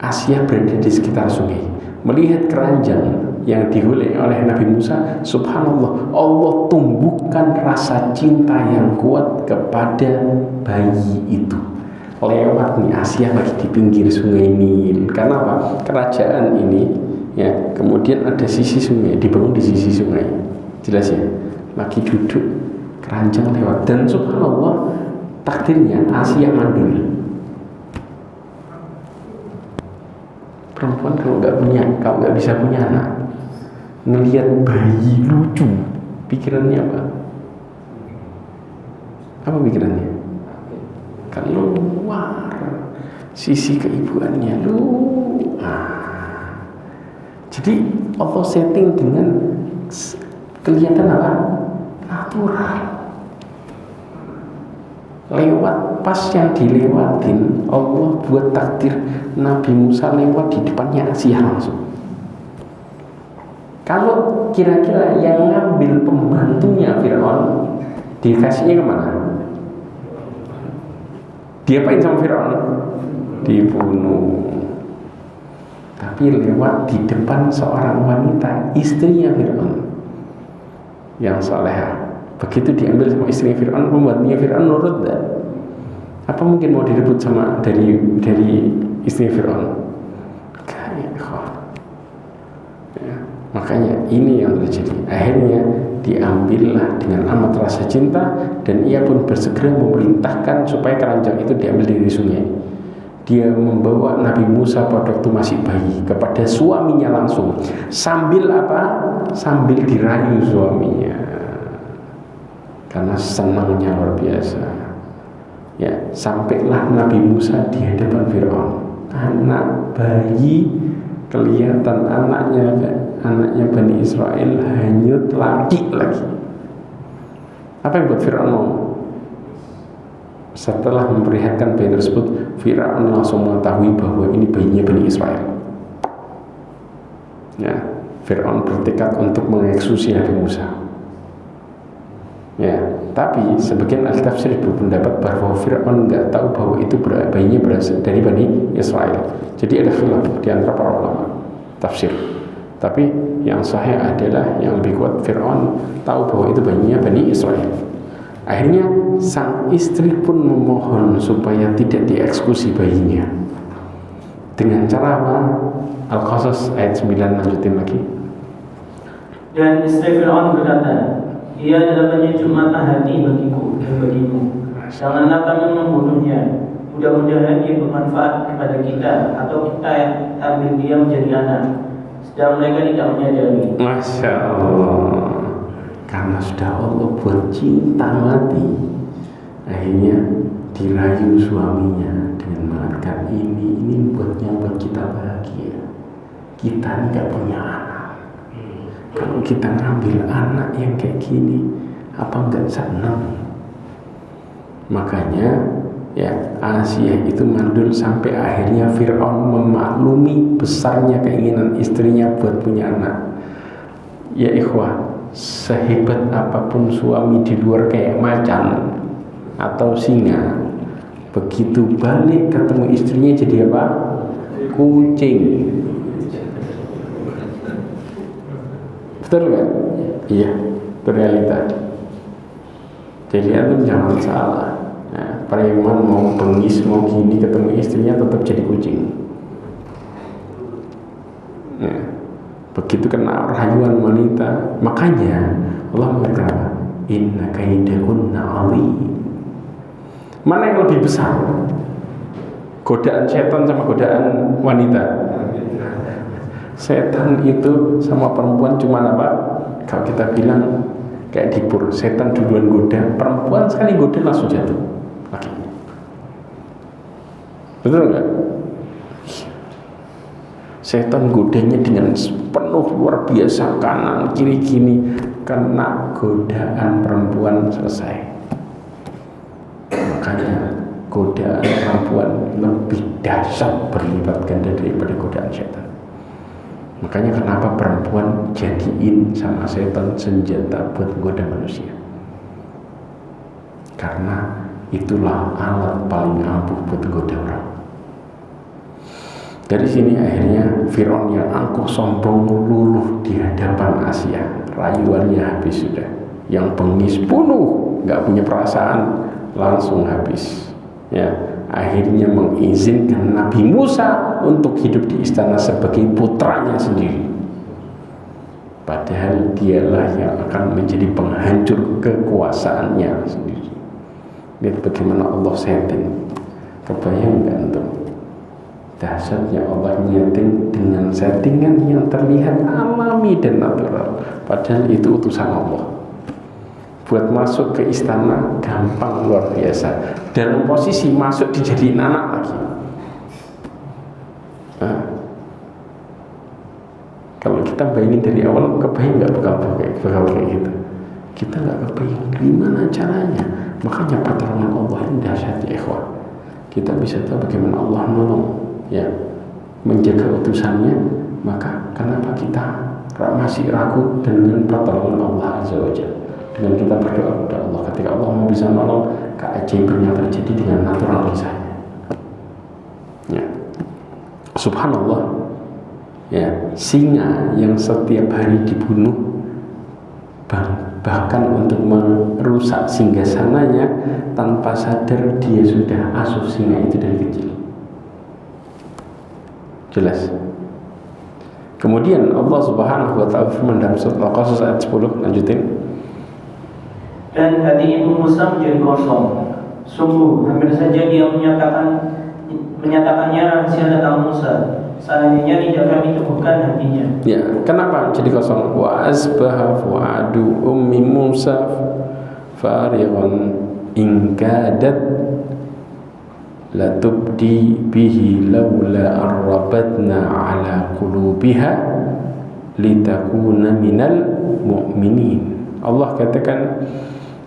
Asia berada di sekitar sungai, melihat keranjang yang digulai oleh Nabi Musa. Subhanallah, Allah tumbuhkan rasa cinta yang kuat kepada bayi itu. Lewat nih, Asia lagi di pinggir sungai Nil. Karena apa? Kerajaan ini, ya, kemudian ada sisi sungai, dibangun di sisi sungai. Jelas ya? Lagi duduk, keranjang lewat, dan subhanallah, takdirnya Asia mandul. Perempuan kalau nggak bisa punya anak, ngelihat bayi lucu, pikirannya apa? Apa pikirannya? Keluar sisi keibuannya lu. Jadi Allah setting dengan kelihatan apa? Natural. lewat pas yang dilewatin Allah buat takdir Nabi Musa lewat di depannya Asia langsung. Kalau kira-kira yang ngambil pembantunya Fir'aun dikasihnya kemana? Diapain sama Fir'aun? Dibunuh. Tapi lewat di depan seorang wanita, istrinya Fir'aun yang salehah. Begitu diambil sama istri Fir'aun, pembantunya Fir'aun nurut enggak? Apa mungkin mau direbut sama dari istri Fir'aun? Ya, makanya ini yang terjadi. Akhirnya diambillah dengan amat rasa cinta, dan ia pun bersegera memerintahkan supaya keranjang itu diambil dari sungai. Dia membawa Nabi Musa pada waktu masih bayi kepada suaminya langsung, sambil apa? Sambil dirayu suaminya, karena senangnya luar biasa. Ya, sampailah Nabi Musa di hadapan Fir'aun. Anak bayi, kelihatan anaknya Bani Israel hanyut lagi. Apa yang buat Fir'aun mau? Setelah memperlihatkan bayi tersebut, Fir'aun langsung mengetahui bahwa ini bayinya Bani Israel. Ya, Fir'aun bertekad untuk mengeksekusi Nabi Musa. Ya, tapi sebagian ahli tafsir berpendapat bahwa Fir'aun nggak tahu bahwa itu bayinya berasal dari Bani Israel. Jadi ada khilaf di antara para ulama tafsir. Tapi yang sahih adalah yang lebih kuat, Fir'aun tahu bahwa itu bayinya Bani Israel. Akhirnya sang istri pun memohon supaya tidak dieksekusi bayinya. Dengan cara apa? Al-Qasas ayat 9 lanjutin lagi. Dan istri Fir'aun berkata, ia adalah penyejuk mata hati bagiku dan bagimu. Janganlah kami membunuhnya. Mudah-mudahan dia bermanfaat kepada kita, atau kita ambil dia menjadi anak, sedang mereka tidak menyadari. Masya Allah. Karena sudah Allah buat cinta mati, akhirnya dirayu suaminya dengan mengatakan ini buat kita bahagia. Kita ini gak punya anak. Kalau kita ngambil anak yang kayak gini, apa enggak senang? Makanya ya Asia itu mandul sampai akhirnya Fir'aun memaklumi besarnya keinginan istrinya buat punya anak. Ya ikhwah, sehebat apapun suami di luar kayak macan atau singa, begitu balik ketemu istrinya jadi apa? Kucing. Betul nggak? Iya, itu realita. Jadi antum jangan salah. Nah, preman mau bengis mau gini ketemu istrinya tetap jadi kucing. Nah, begitu kena rayuan wanita, makanya Allah mengatakan inna kaidahunna ali. Mana yang lebih besar? Godaan setan sama godaan wanita? Setan itu sama perempuan cuma apa? Kalau kita bilang kayak dipur, setan duluan goda, perempuan sekali goda langsung jatuh. Oke. Betul nggak? Setan godanya dengan penuh luar biasa, kanan kiri gini, kena godaan perempuan selesai. Makanya godaan perempuan lebih dahsyat berlipat ganda daripada godaan setan. Makanya kenapa perempuan jadiin sama setan senjata buat menggoda manusia? Karena itulah alat paling ampuh buat menggoda orang. Dari sini akhirnya Fir'aun yang angkuh sombong luluh di hadapan Asia. Rayuannya habis sudah. Yang bengis bunuh, nggak punya perasaan, langsung habis. Ya, akhirnya mengizinkan Nabi Musa untuk hidup di istana sebagai putranya sendiri. Padahal dialah yang akan menjadi penghancur kekuasaannya sendiri. Lihat bagaimana Allah setting. Kebayang nggak antum? Dahsyatnya Allah nyeting dengan settingan yang terlihat alami dan natural. Padahal itu utusan Allah. Buat masuk ke istana gampang luar biasa. Dalam posisi masuk dijadiin anak lagi. Nah, kalau kita bayangin dari awal, kebayang nggak bakal kayak gitu? Kita nggak kebayang gimana caranya Makanya pertolongan Allah ini dahsyat ya ikhwah. Kita bisa tahu bagaimana Allah menolong, ya, menjaga utusannya. Maka kenapa kita masih ragu dengan pertolongan Allah Azza wa Jalla? Dengan kita berdoa kepada Allah, ketika Allah mau bisa menolong, keajaiban yang terjadi dengan natural misalnya. Ya. Subhanallah, ya, singa yang setiap hari dibunuh bahkan untuk merusak singgasananya, tanpa sadar dia sudah asuh singa itu dari kecil. Jelas. Kemudian Allah Subhanahu wa taala firman dalam surat Al-Qasas ayat 10, lanjutin. Dan hati Ibu Musa menjadi kosong. Sungguh hampir saja dia menyatakannya rahasia tentang Musa. Seandainya tidak kami teguhkan hatinya. Ya, kenapa jadi kosong? Wa asbaha fuadu ummi Musa farighan in kadat la tubdi bihi laula arrabatna ala qulubiha litakuna minal mu'minin. Allah katakan,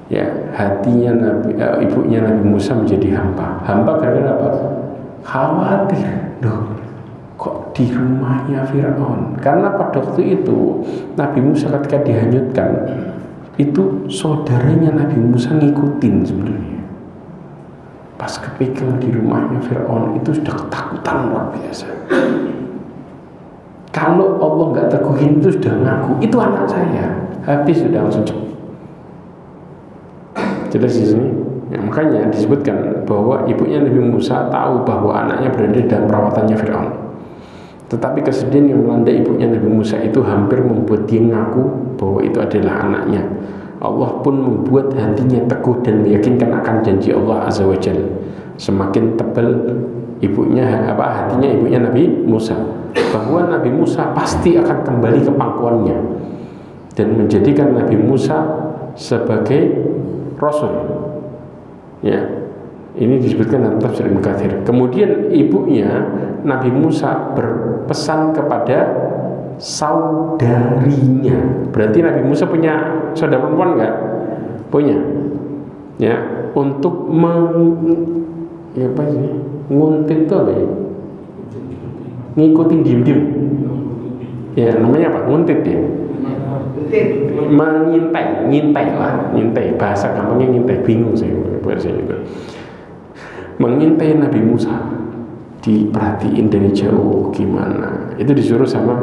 ya, hatinya ibunya Nabi Musa menjadi hampa. Hampa karena apa? Khawatir. Duh, kok di rumahnya Fir'aun? Karena pada waktu itu Nabi Musa ketika dihanyutkan, itu saudaranya Nabi Musa ngikutin sebenarnya. Pas kepegang di rumahnya Fir'aun itu sudah ketakutan luar biasa. Kalau Allah nggak teguhin itu sudah ngaku, itu anak saya, habis sudah langsung cepet. Jelas di sini. Ya, makanya disebutkan bahwa ibunya Nabi Musa tahu bahwa anaknya berada dalam perawatannya Fir'aun. Tetapi kesedihan yang melanda ibunya Nabi Musa itu hampir membuat dia ngaku bahwa itu adalah anaknya. Allah pun membuat hatinya teguh dan meyakinkan akan janji Allah Azza wa Jalla. Semakin tebal hatinya ibunya Nabi Musa, bahwa Nabi Musa pasti akan kembali ke pangkuannya dan menjadikan Nabi Musa sebagai Rasul. Ya, ini disebutkan dalam tafsir Ibnu Katsir. Kemudian ibunya Nabi Musa berpesan kepada saudarinya. Berarti Nabi Musa punya saudara perempuan enggak? Punya. Ya, untuk nguntit itu apa ya? Ngikutin diem-diem. Ya, namanya apa? Nguntit ya. Nyintai, bahasa gampangnya nyintai, bingung saya bahasa itu. Mengintai Nabi Musa, diperhatiin dari jauh gimana. Itu disuruh sama,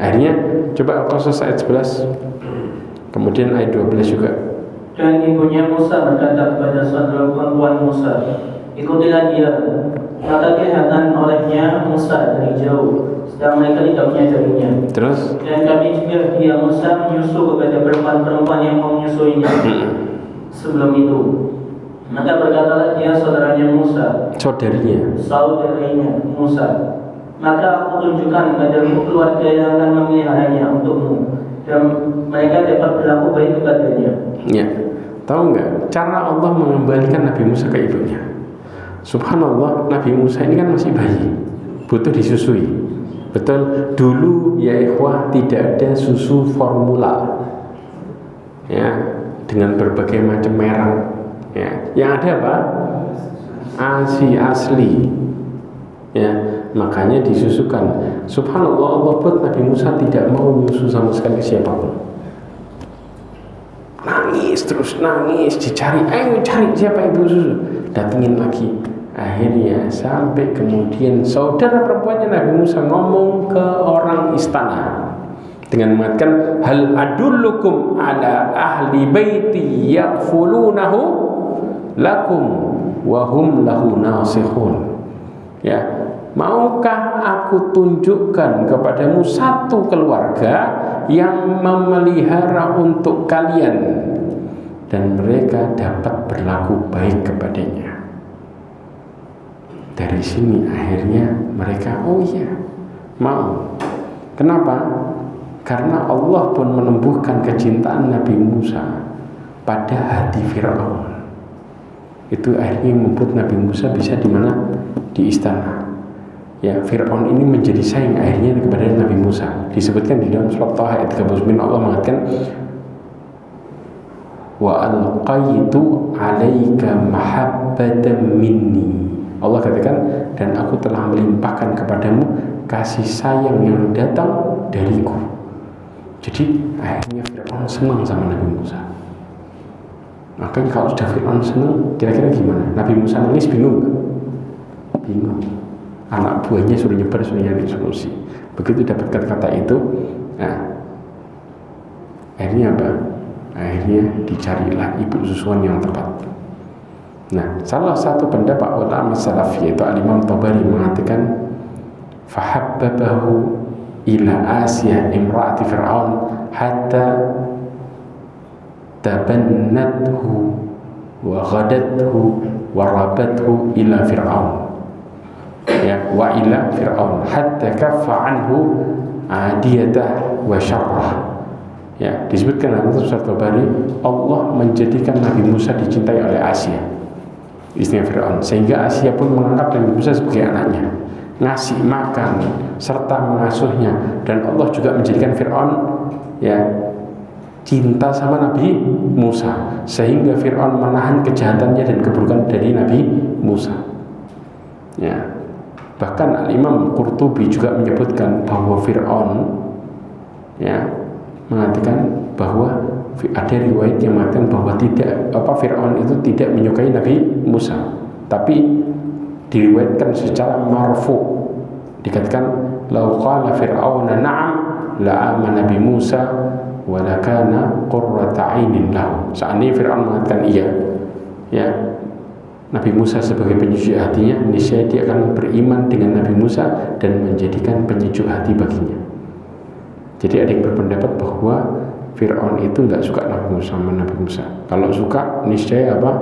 akhirnya coba Al-Qasas ayat 11, kemudian ayat 12 juga. Dan ibunya Musa berkata kepada saudara perempuan Musa, ikutilah dia. Maka kelihatan olehnya Musa dari jauh, sedang mereka tidak menyadarinya. Terus? Dan kami juga dia Musa menyusu kepada perempuan-perempuan yang mau menyusuinya. Sebelum itu, maka berkatalah dia saudarinya Musa, Musa, maka aku tunjukkan padamu keluarga yang akan memeliharanya untukmu, dan mereka dapat berlaku baik kepadanya. Ya, tahu nggak cara Allah mengembalikan Nabi Musa ke ibunya? Subhanallah, Nabi Musa ini kan masih bayi, butuh disusui. Betul, dulu ya ikhwah tidak ada susu formula, ya, dengan berbagai macam merek, ya. Yang ada apa? ASI asli, ya. Makanya disusukan. Subhanallah, Allah buat Nabi Musa tidak mau menyusu sama sekali siapapun. Nangis terus nangis, dicari, ayo cari siapa ibu susu, datengin lagi. Akhirnya sampai kemudian saudara perempuannya Nabi Musa ngomong ke orang istana dengan mengatakan, hal adullukum ala ahli baiti yakfulunahu lakum wa hum lahu nasihun. Ya, maukah aku tunjukkan kepadamu satu keluarga yang memelihara untuk kalian dan mereka dapat berlaku baik kepadanya. Dari sini akhirnya mereka, oh iya, mau. Kenapa? Karena Allah pun menumbuhkan kecintaan Nabi Musa pada hati Fir'aun. Itu akhirnya membuat Nabi Musa bisa di mana? Di istana. Ya, Fir'aun ini menjadi sayang akhirnya kepada Nabi Musa. Disebutkan di dalam surat Taha ayat 39, Allah mengatakan, wa alqaitu 'alaika mahabbatan minni. Allah katakan, dan aku telah melimpahkan kepadamu kasih sayang yang datang dariku. Jadi akhirnya Fir'aun senang sama Nabi Musa. Makanya kalau sudah Fir'aun senang, kira-kira gimana? Nabi Musa nangis bingung gak? Bingung. Anak buahnya suruh nyebar, suruh nyari solusi. Begitu dapat kata-kata itu, nah akhirnya apa? Akhirnya dicarilah ibu susuan yang tepat. Nah, salah satu pendapat ulama salaf yaitu Al-Imam Tabari mengatakan fahabbabahu ila Asiyah imra'ati Fir'aun hatta tabannathu wa ghadathu wa rabathu ila Fir'aun, ya, wa ila Fir'aun hatta kaffa anhu adiyatah wa syarrah. Ya, disebutkan dalam surat Tabari, Allah menjadikan Nabi Musa dicintai oleh Asiyah, istrinya Fir'aun, sehingga Asiyah pun menganggap Nabi Musa sebagai anaknya, ngasih makan serta mengasuhnya, dan Allah juga menjadikan Fir'aun ya cinta sama Nabi Musa, sehingga Fir'aun menahan kejahatannya dan keburukan dari Nabi Musa. Ya, bahkan Al-Imam Qurtubi juga menyebutkan bahwa Fir'aun ya mengatakan bahwa ada riwayat yang mengatakan bahwa Fir'aun itu tidak menyukai Nabi Musa, tapi diriwayatkan secara marfu, dikatakan lau qala fir'auna na'am la amana Nabi Musa wa lakana qurrata 'ainin lahu. Seandainya Fir'aun mengatakan iya, ya, Nabi Musa sebagai penyujuk hatinya, niscaya dia akan beriman dengan Nabi Musa dan menjadikan penyujuk hati baginya. Jadi ada yang berpendapat bahwa Fir'aun itu nggak suka Nabi Musa sama Nabi Musa. Kalau suka, niscaya apa?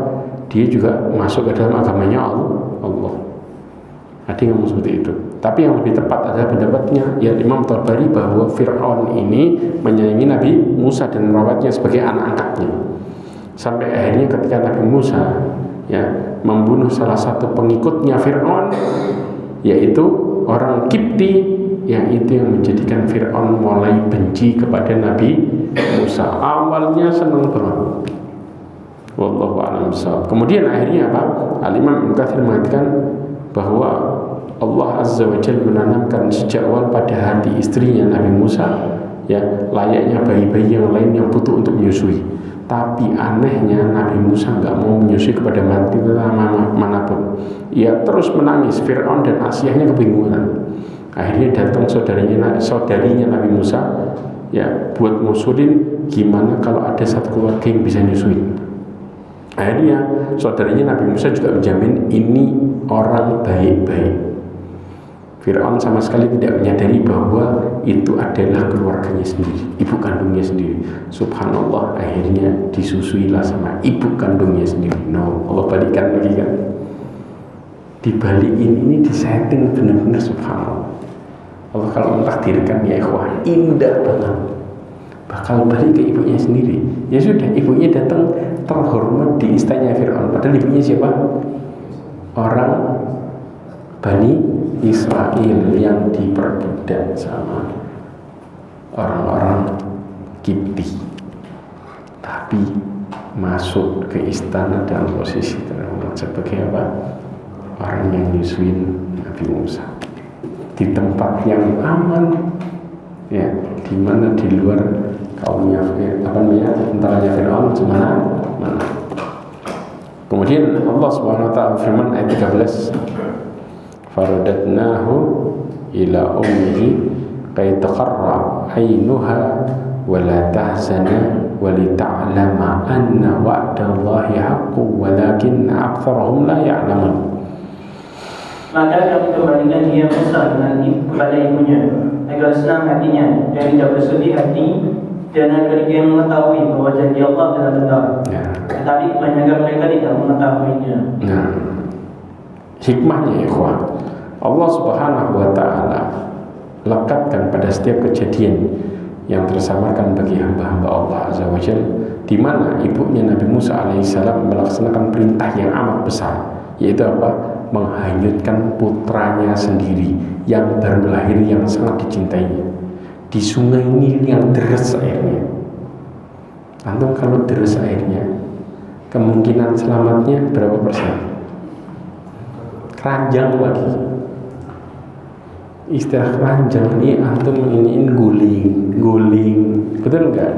Dia juga masuk ke dalam agamanya Allah. Ada yang ngomong seperti itu. Tapi yang lebih tepat adalah pendapatnya ya Imam Tabari bahwa Fir'aun ini menyayangi Nabi Musa dan merawatnya sebagai anak angkatnya. Sampai akhirnya ketika Nabi Musa ya membunuh salah satu pengikutnya Fir'aun, yaitu orang Kipti, yang itu yang menjadikan Fir'aun mulai benci kepada Nabi Musa. Awalnya senang banget, wallahu a'lam bishawab. Kemudian akhirnya apa? Al-Imam Ibnu Katsir mengatakan bahwa Allah Azza wa Jalla menanamkan sejak awal pada hati istrinya Nabi Musa ya layaknya bayi-bayi yang lain yang butuh untuk menyusui. Tapi anehnya Nabi Musa nggak mau menyusui kepada manapun. Ia terus menangis. Fir'aun dan Asiyahnya kebingungan. Akhirnya datang saudarinya Nabi Musa ya buat ngusulin gimana kalau ada satu keluarga yang bisa nyusuin. Akhirnya saudarinya Nabi Musa juga menjamin ini orang baik-baik. Fir'aun sama sekali tidak menyadari bahwa itu adalah keluarganya sendiri, ibu kandungnya sendiri. Subhanallah, akhirnya disusuilah sama ibu kandungnya sendiri. No, Allah balikan lagi kan. Dibalikin ini disetting benar-benar subhanallah. Allah kalau mentakdirkan ya ikhwah, indah banget. Bakal balik ke ibunya sendiri. Ya sudah, ibunya datang terhormat di istananya Fir'aun. Padahal ibunya siapa? Orang Bani Israel yang diperbudak sama orang-orang Kipti. Tapi masuk ke istana dalam posisi terhormat sebagai apa? Orang yang nyusuin Nabi Musa di tempat yang aman, ya, di mana di luar kaumnya tentaranya Fir'aun mana. Kemudian Allah Subhanahu wa taala firman ayat 13, faradatnahu ila ummihi kay taqarra aynuha wa la tahzana wa li ta'lama anna wa'dallahi haqqun walakinna aktsarahum la ya'lamun. Maka kami kembalikan dia Musa kepada ibunya agar senang hatinya dan tidak bersedih hati, dan agar dia mengetahui bahwa janji Allah telah benar. Tetapi kebanyakan mereka tidak mengetahuinya. Hikmahnya ikhwah, Allah Subhanahu wa taala lekatkan pada setiap kejadian yang tersamarkan bagi hamba-hamba Allah Azza wa Jalla, di mana ibunya Nabi Musa alaihissalam melaksanakan perintah yang amat besar, yaitu apa? Menghanyutkan putranya sendiri yang baru lahir yang sangat dicintainya di sungai Nil yang deras airnya. Antum kalau deres airnya, kemungkinan selamatnya berapa persen? Keranjang lagi. Istilah keranjang ini antum iniin guling, betul enggak?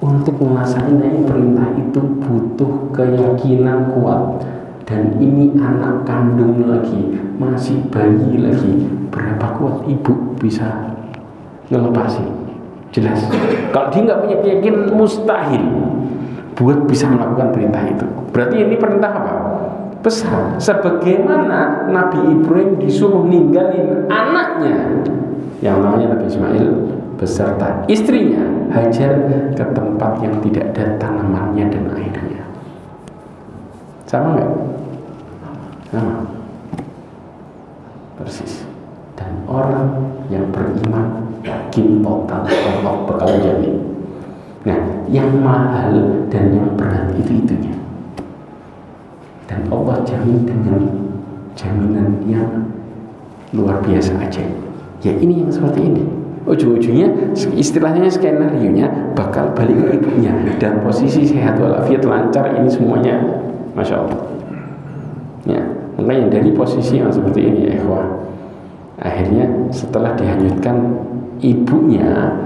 Untuk melaksanakan perintah itu butuh keyakinan kuat. Dan ini anak kandung lagi, masih bayi lagi. Berapa kuat ibu bisa ngelepasin? Jelas. Kalau dia nggak punya keyakinan, mustahil buat bisa melakukan perintah itu. Berarti ini perintah apa? Besar. Sebagaimana Nabi Ibrahim disuruh ninggalin anaknya yang namanya Nabi Ismail beserta istrinya Hajar ke tempat yang tidak ada tanamannya dan airnya. Sama nggak? Sama. Persis. Dan orang yang beriman yakin total Allah bakal jamin. Nah, yang mahal dan yang berat itu-itunya. Dan Allah jamin dengan jaminan yang luar biasa aja. Ya ini yang seperti ini. Ujung-ujungnya istilahnya skenario-nya bakal balik ke ibunya dan posisi sehat walafiat lancar, ini semuanya Masya Allah. Ya, makanya dari posisi yang seperti ini ya ikhwah, akhirnya setelah dihanyutkan ibunya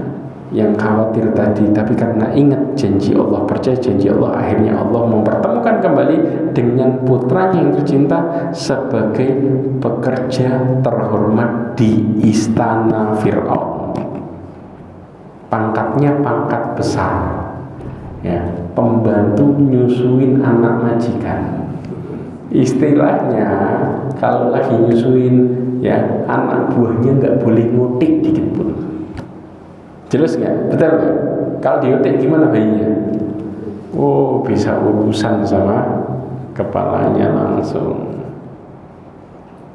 yang khawatir tadi, tapi karena ingat janji Allah, percaya janji Allah, akhirnya Allah mempertemukan kembali dengan putranya yang tercinta sebagai pekerja terhormat di istana Fir'aun. Pangkatnya pangkat besar, ya, pembantu nyusuin anak majikan. Istilahnya kalau lagi nyusuin, ya, anak buahnya nggak boleh ngutik dikit pun. Jelas nggak? Betul nggak? Kalau diutik gimana bayinya? Oh, bisa urusan sama kepalanya langsung.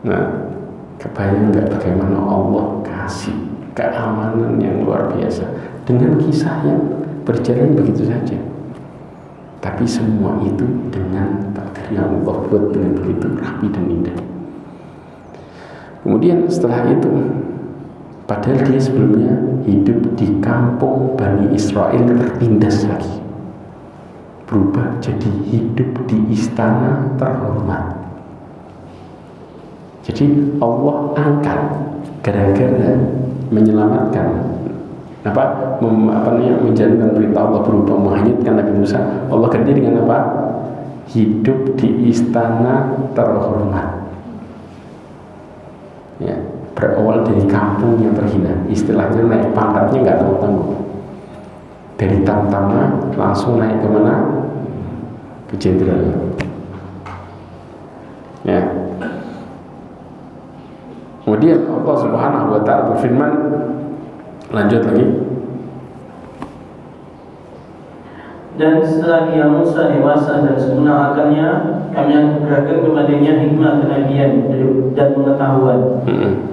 Nah, kebayang nggak bagaimana Allah kasih keamanan yang luar biasa dengan kisah yang berjalan begitu saja. Tapi semua itu dengan takdir yang Allah buat dengan begitu rapi dan indah. Kemudian setelah itu, padahal dia sebelumnya hidup di kampung Bani Israel tertindas lagi, berubah jadi hidup di istana terhormat. Jadi Allah angkat gara-gara menyelamatkan menjalankan perintah Allah berupa menghanyutkan Nabi Musa. Allah ganti dengan apa? Hidup di istana terhormat. Ya, berawal dari kampung yang terhina, istilahnya naik pangkatnya nggak tanggung-tanggung. Dari tamtama langsung naik ke mana? Ke jenderal. Ya. Kemudian Allah Subhanahu wa taala berfirman, lanjut lagi. Dan setelah dia Musa dewasa dan sempurna akalnya, kami anugerahkan kepadanya hikmah kenabian dan pengetahuan.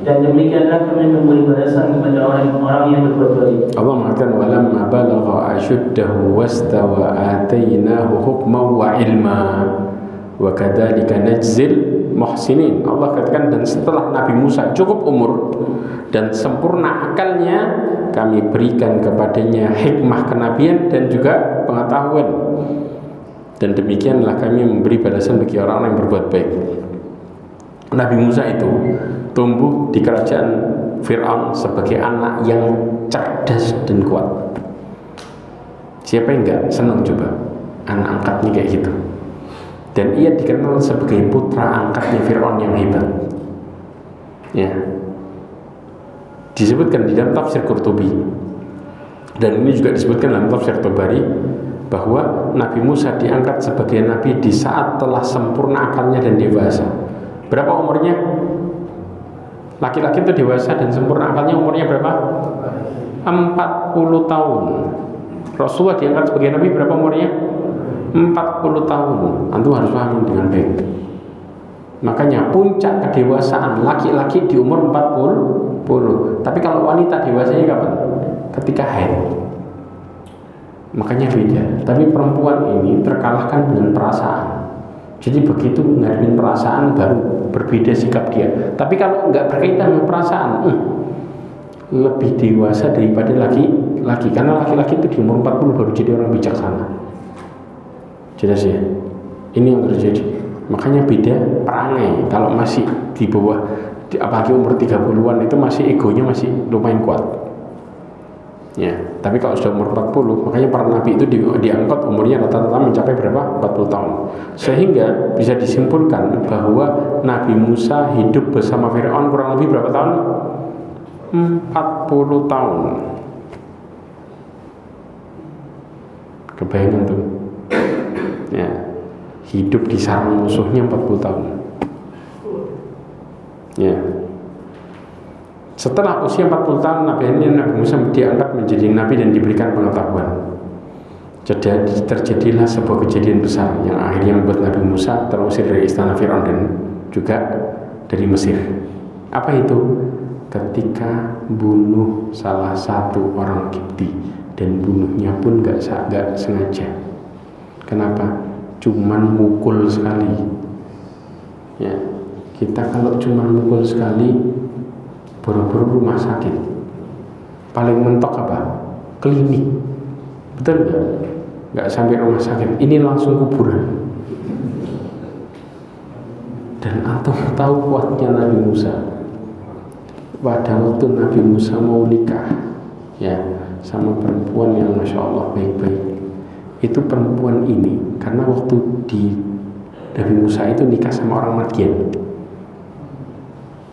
Dan demikianlah kami memberi balasan kepada orang-orang yang berbuat baik. Allah mengatakan walamma balagha ashuddahu wastawa atainahu hukman wa ilma wa kadzalika najzil muhsinin. Allah katakan, dan setelah Nabi Musa cukup umur dan sempurna akalnya, kami berikan kepadanya hikmah kenabian dan juga pengetahuan. Dan demikianlah kami memberi balasan bagi orang-orang yang berbuat baik. Nabi Musa itu tumbuh di kerajaan Fir'aun sebagai anak yang cerdas dan kuat. Siapa yang enggak senang coba anak angkatnya kayak gitu? Dan ia dikenal sebagai putra angkatnya Fir'aun yang hebat. Ya, disebutkan di dalam tafsir Qurtubi, dan ini juga disebutkan dalam tafsir Tabari, bahwa Nabi Musa diangkat sebagai nabi di saat telah sempurna akalnya dan dewasa. Berapa umurnya? Laki-laki itu dewasa dan sempurna akalnya umurnya berapa? 40 tahun. Rasulullah diangkat sebagai nabi berapa umurnya? 40 tahun. Antum harus paham dengan baik. Makanya puncak kedewasaan laki-laki di umur 40. Tapi kalau wanita dewasanya kapan? Ketika haid. Makanya beda. Tapi perempuan ini terkalahkan dengan perasaan. Jadi begitu ngadepin perasaan baru berbeda sikap dia. Tapi kalau nggak berkaitan dengan perasaan, lebih dewasa daripada lagi, karena laki-laki itu di umur 40 baru jadi orang bijaksana. Jelas ya, ini yang terjadi. Makanya beda perangai. Kalau masih di bawah, apalagi umur 30-an itu masih egonya masih lumayan kuat ya. Tapi kalau sudah umur 40, makanya para nabi itu diangkat umurnya rata-rata mencapai berapa? 40 tahun. Sehingga bisa disimpulkan bahwa Nabi Musa hidup bersama Fir'aun kurang lebih berapa tahun? 40 tahun. Kebayang tuh ya, hidup di sarang musuhnya 40 tahun ya. Setelah usia 40 tahun Nabi Musa diangkat menjadi nabi dan diberikan pengetahuan. Terjadilah sebuah kejadian besar yang akhirnya membuat Nabi Musa terusir dari istana Fir'aun dan juga dari Mesir. Apa itu? Ketika bunuh salah satu orang Kipti, dan bunuhnya pun gak sengaja. Kenapa? Cuman mukul sekali ya. Kita kalau cuma mukul sekali, buru-buru rumah sakit, paling mentok apa? Klinik. Betul nggak? Nggak sampai rumah sakit, ini langsung kuburan. Dan antum tahu kuatnya Nabi Musa. Pada waktu Nabi Musa mau nikah ya sama perempuan yang Masya Allah baik-baik, itu perempuan ini karena waktu di Nabi Musa itu nikah sama orang Madian.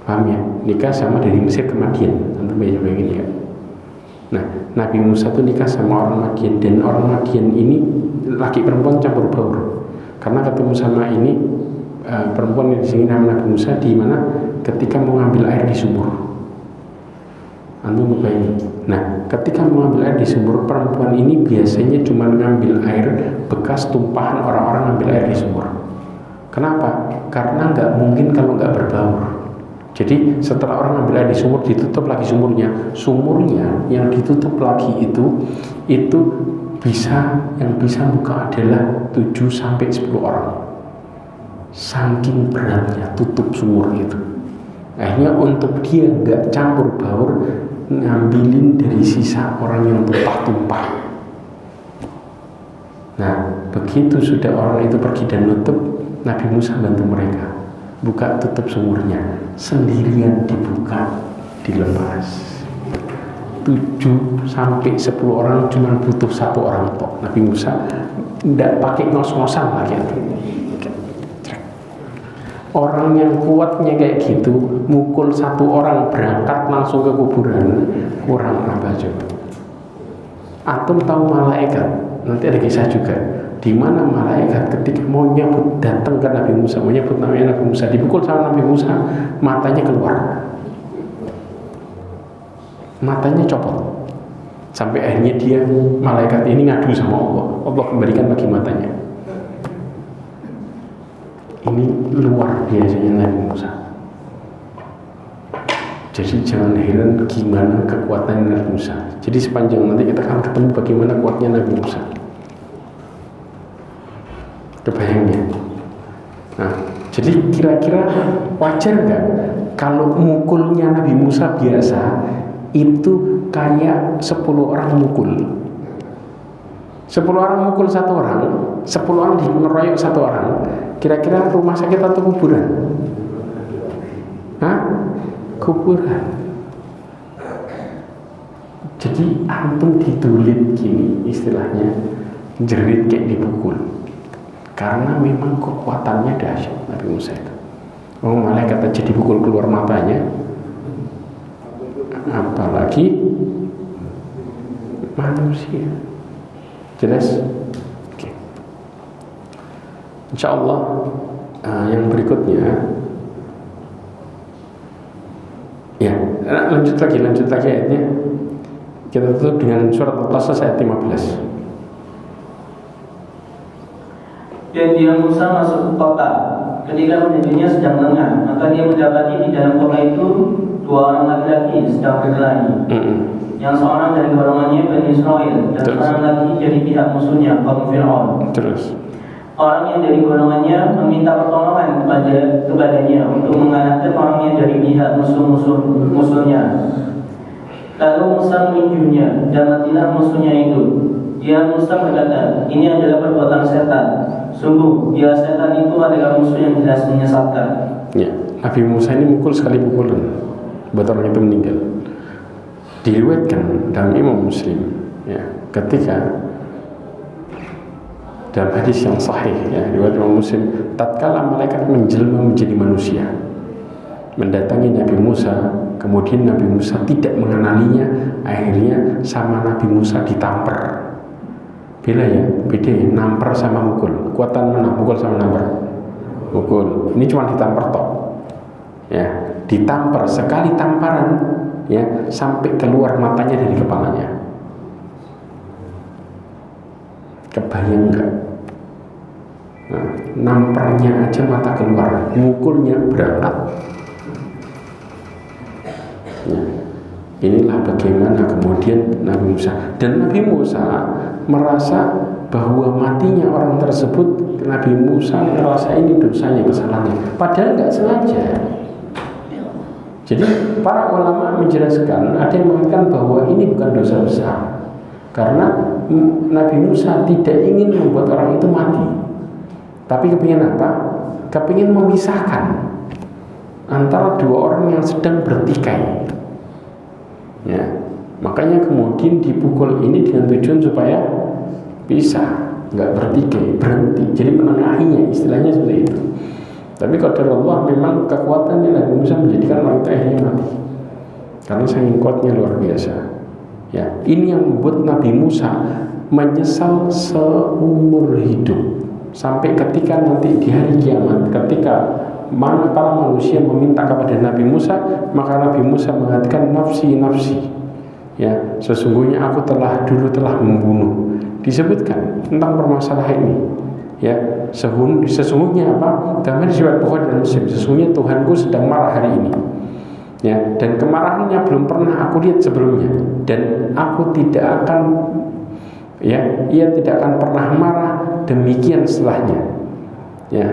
Paham ya? Nikah sama dari Mesir ke Madian. Antum bayangin ya. Nah, Nabi Musa itu nikah sama orang Madian, dan orang Madian ini laki perempuan campur baur. Karena ketemu sama ini perempuan yang di sini nama Nabi Musa di mana ketika mau ngambil air di sumur. Antum bayangin. Nah, ketika mau ngambil air di sumur, perempuan ini biasanya cuma ngambil air bekas tumpahan orang-orang ngambil air di sumur. Kenapa? Karena nggak mungkin kalau nggak berbaur. Jadi setelah orang ngambil air di sumur, ditutup lagi sumurnya. Sumurnya yang ditutup lagi itu yang bisa buka adalah 7-10 orang. Saking beratnya tutup sumur itu. Akhirnya untuk dia nggak campur baur, ngambilin dari sisa orang yang tumpah-tumpah. Nah, begitu sudah orang itu pergi dan nutup, Nabi Musa bantu mereka buka tutup sumurnya, sendirian dibuka, dilepas. 7-10 orang cuma butuh 1 orang tok. Nabi Musa tidak pakai ngos-ngosan lagi. Orang yang kuatnya kayak gitu, mukul 1 orang berangkat langsung ke kuburan, kurang apa coba? Antum tahu malaikat? Nanti ada kisah juga. Di mana malaikat ketika mau nyambut datang ke Nabi Musa, mau nyambut namanya Nabi Musa, dipukul sama Nabi Musa, matanya keluar, matanya copot, sampai akhirnya dia malaikat ini ngadu sama Allah, Allah kembalikan lagi matanya. Ini luar biasanya Nabi Musa. Jadi jangan heran gimana kekuatan Nabi Musa. Jadi sepanjang nanti kita akan ketemu bagaimana kuatnya Nabi Musa. Kebayangnya. Nah, jadi kira-kira wajar nggak kalau mukulnya Nabi Musa biasa itu kayak 10 orang mukul? 10 orang mukul 1 orang, 10 orang ngeroyok 1 orang. Kira-kira rumah sakit atau kuburan? Hah? Kuburan. Jadi antum ditulit gini istilahnya, jerit kayak dipukul. Karena memang kekuatannya dahsyat Nabi Musa itu. Oh, malaikat aja dipukul keluar matanya, apalagi manusia. Jelas? Oke. Insya Allah yang berikutnya, ya lanjut lagi ayatnya. Kita tutup dengan surat Al-Qasas ayat 15. Dan dia Musa masuk ke kota. Ketika penduduknya sedang lengah, maka dia mendapati di dalam kota itu 2 orang laki-laki sedang berkelahi. Yang seorang dari golongannya Bani Israel dan seorang lagi dari pihak musuhnya kaum Fir'aun. Orang yang dari golongannya meminta pertolongan kepadanya untuk mengalahkan orang yang dari pihak musuhnya. Lalu Musa menunjuknya dan matilah musuhnya itu. Dia Musa berkata, ini adalah perbuatan setan. Sungguh, dia setan itu adalah musuh yang jelas menyesatkan. Ya, Nabi Musa ini mukul sekali pukulan buat orang itu meninggal. Diriwayatkan dalam Imam Muslim, ya, ketika dalam hadis yang sahih, ya, riwayat Imam Muslim, tatkala malaikat menjelma menjadi manusia, mendatangi Nabi Musa, kemudian Nabi Musa tidak mengenalinya, akhirnya sama Nabi Musa ditampar. Beda ya, beda ya, nampar sama mukul. Kuatan mana mukul sama nampar? Mukul. Ini cuma ditampar tok. Ya, ditampar sekali tamparan, ya, sampai keluar matanya dari kepalanya. Kebayang enggak? Nah, namparnya aja mata keluar, mukulnya berangkat. Ya. Inilah bagaimana kemudian Nabi Musa, dan Nabi Musa merasa bahwa matinya orang tersebut, Nabi Musa merasa ini dosanya, kesalahannya, padahal nggak sengaja. Jadi para ulama menjelaskan, ada yang mengatakan bahwa ini bukan dosa besar, karena Nabi Musa tidak ingin membuat orang itu mati, tapi kepingin apa? Kepingin memisahkan antara dua orang yang sedang bertikai. Ya, makanya kemudian dipukul ini dengan tujuan supaya bisa nggak bertikai, berhenti, jadi menengahinya, istilahnya seperti itu. Tapi qadar Allah, memang kekuatannya Nabi Musa menjadikan orang itu akhirnya mati karena saking kuatnya luar biasa. Ya, ini yang membuat Nabi Musa menyesal seumur hidup, sampai ketika nanti di hari kiamat, ketika mana para manusia meminta kepada Nabi Musa, maka Nabi Musa mengatakan nafsi nafsi, ya, sesungguhnya aku dulu telah membunuh. Disebutkan tentang permasalahan ini, ya, sesungguhnya apa? Dalam riwayat Bukhari dan Muslim, sesungguhnya Tuhanku sedang marah hari ini, ya, dan kemarahannya belum pernah aku lihat sebelumnya, dan aku tidak akan, ya, ia tidak akan pernah marah demikian setelahnya. Ya,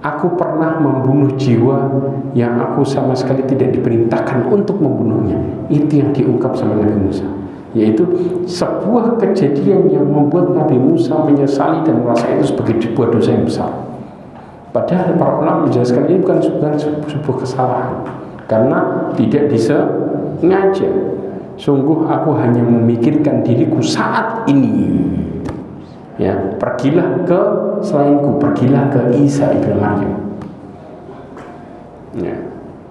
aku pernah membunuh jiwa yang aku sama sekali tidak diperintahkan untuk membunuhnya. Itu yang diungkap sama Nabi Musa, yaitu sebuah kejadian yang membuat Nabi Musa menyesali dan merasa itu sebagai sebuah dosa yang besar. Padahal para ulama menjelaskan ini bukan sebuah kesalahan, karena tidak disengaja. Sungguh aku hanya memikirkan diriku saat ini. Ya, pergilah ke selainku, pergilah ke Isa ibn Maryam. Ya,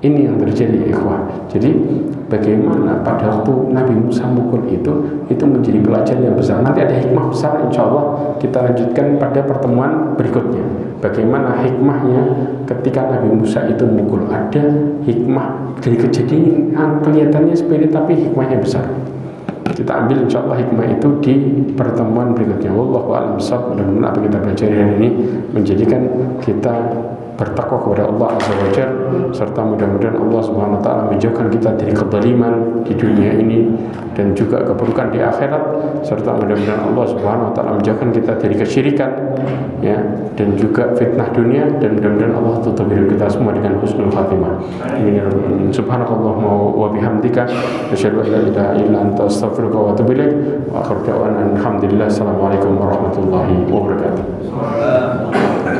ini yang terjadi, ikhwah. Jadi bagaimana pada waktu Nabi Musa mukul itu menjadi pelajaran yang besar. Nanti ada hikmah besar, insya Allah kita lanjutkan pada pertemuan berikutnya. Bagaimana hikmahnya ketika Nabi Musa itu mukul. Ada hikmah dari kejadian yang kelihatannya sepele tapi hikmahnya besar. Kita ambil insya Allah hikmah itu di pertemuan berikutnya. Wallahu a'lam bishawab. Mudah-mudahan apa kita pelajari hari ini menjadikan kita bertakwa kepada Allah Azza wa Jalla, serta mudah-mudahan Allah Subhanahu wa taala menjauhkan kita dari kezaliman di dunia ini dan juga keburukan di akhirat, serta mudah-mudahan Allah Subhanahu wa taala menjauhkan kita dari kesyirikan, ya, dan juga fitnah dunia, dan mudah-mudahan Allah tutup hidup kita semua dengan husnul khatimah. Amin ya rabbal alamin. Subhanakallahumma wa bihamdika asyhadu an la ilaha illa anta astaghfiruka wa atubu ilaik. Wa akhiru da'wana alhamdulillah. Assalamualaikum warahmatullahi wabarakatuh.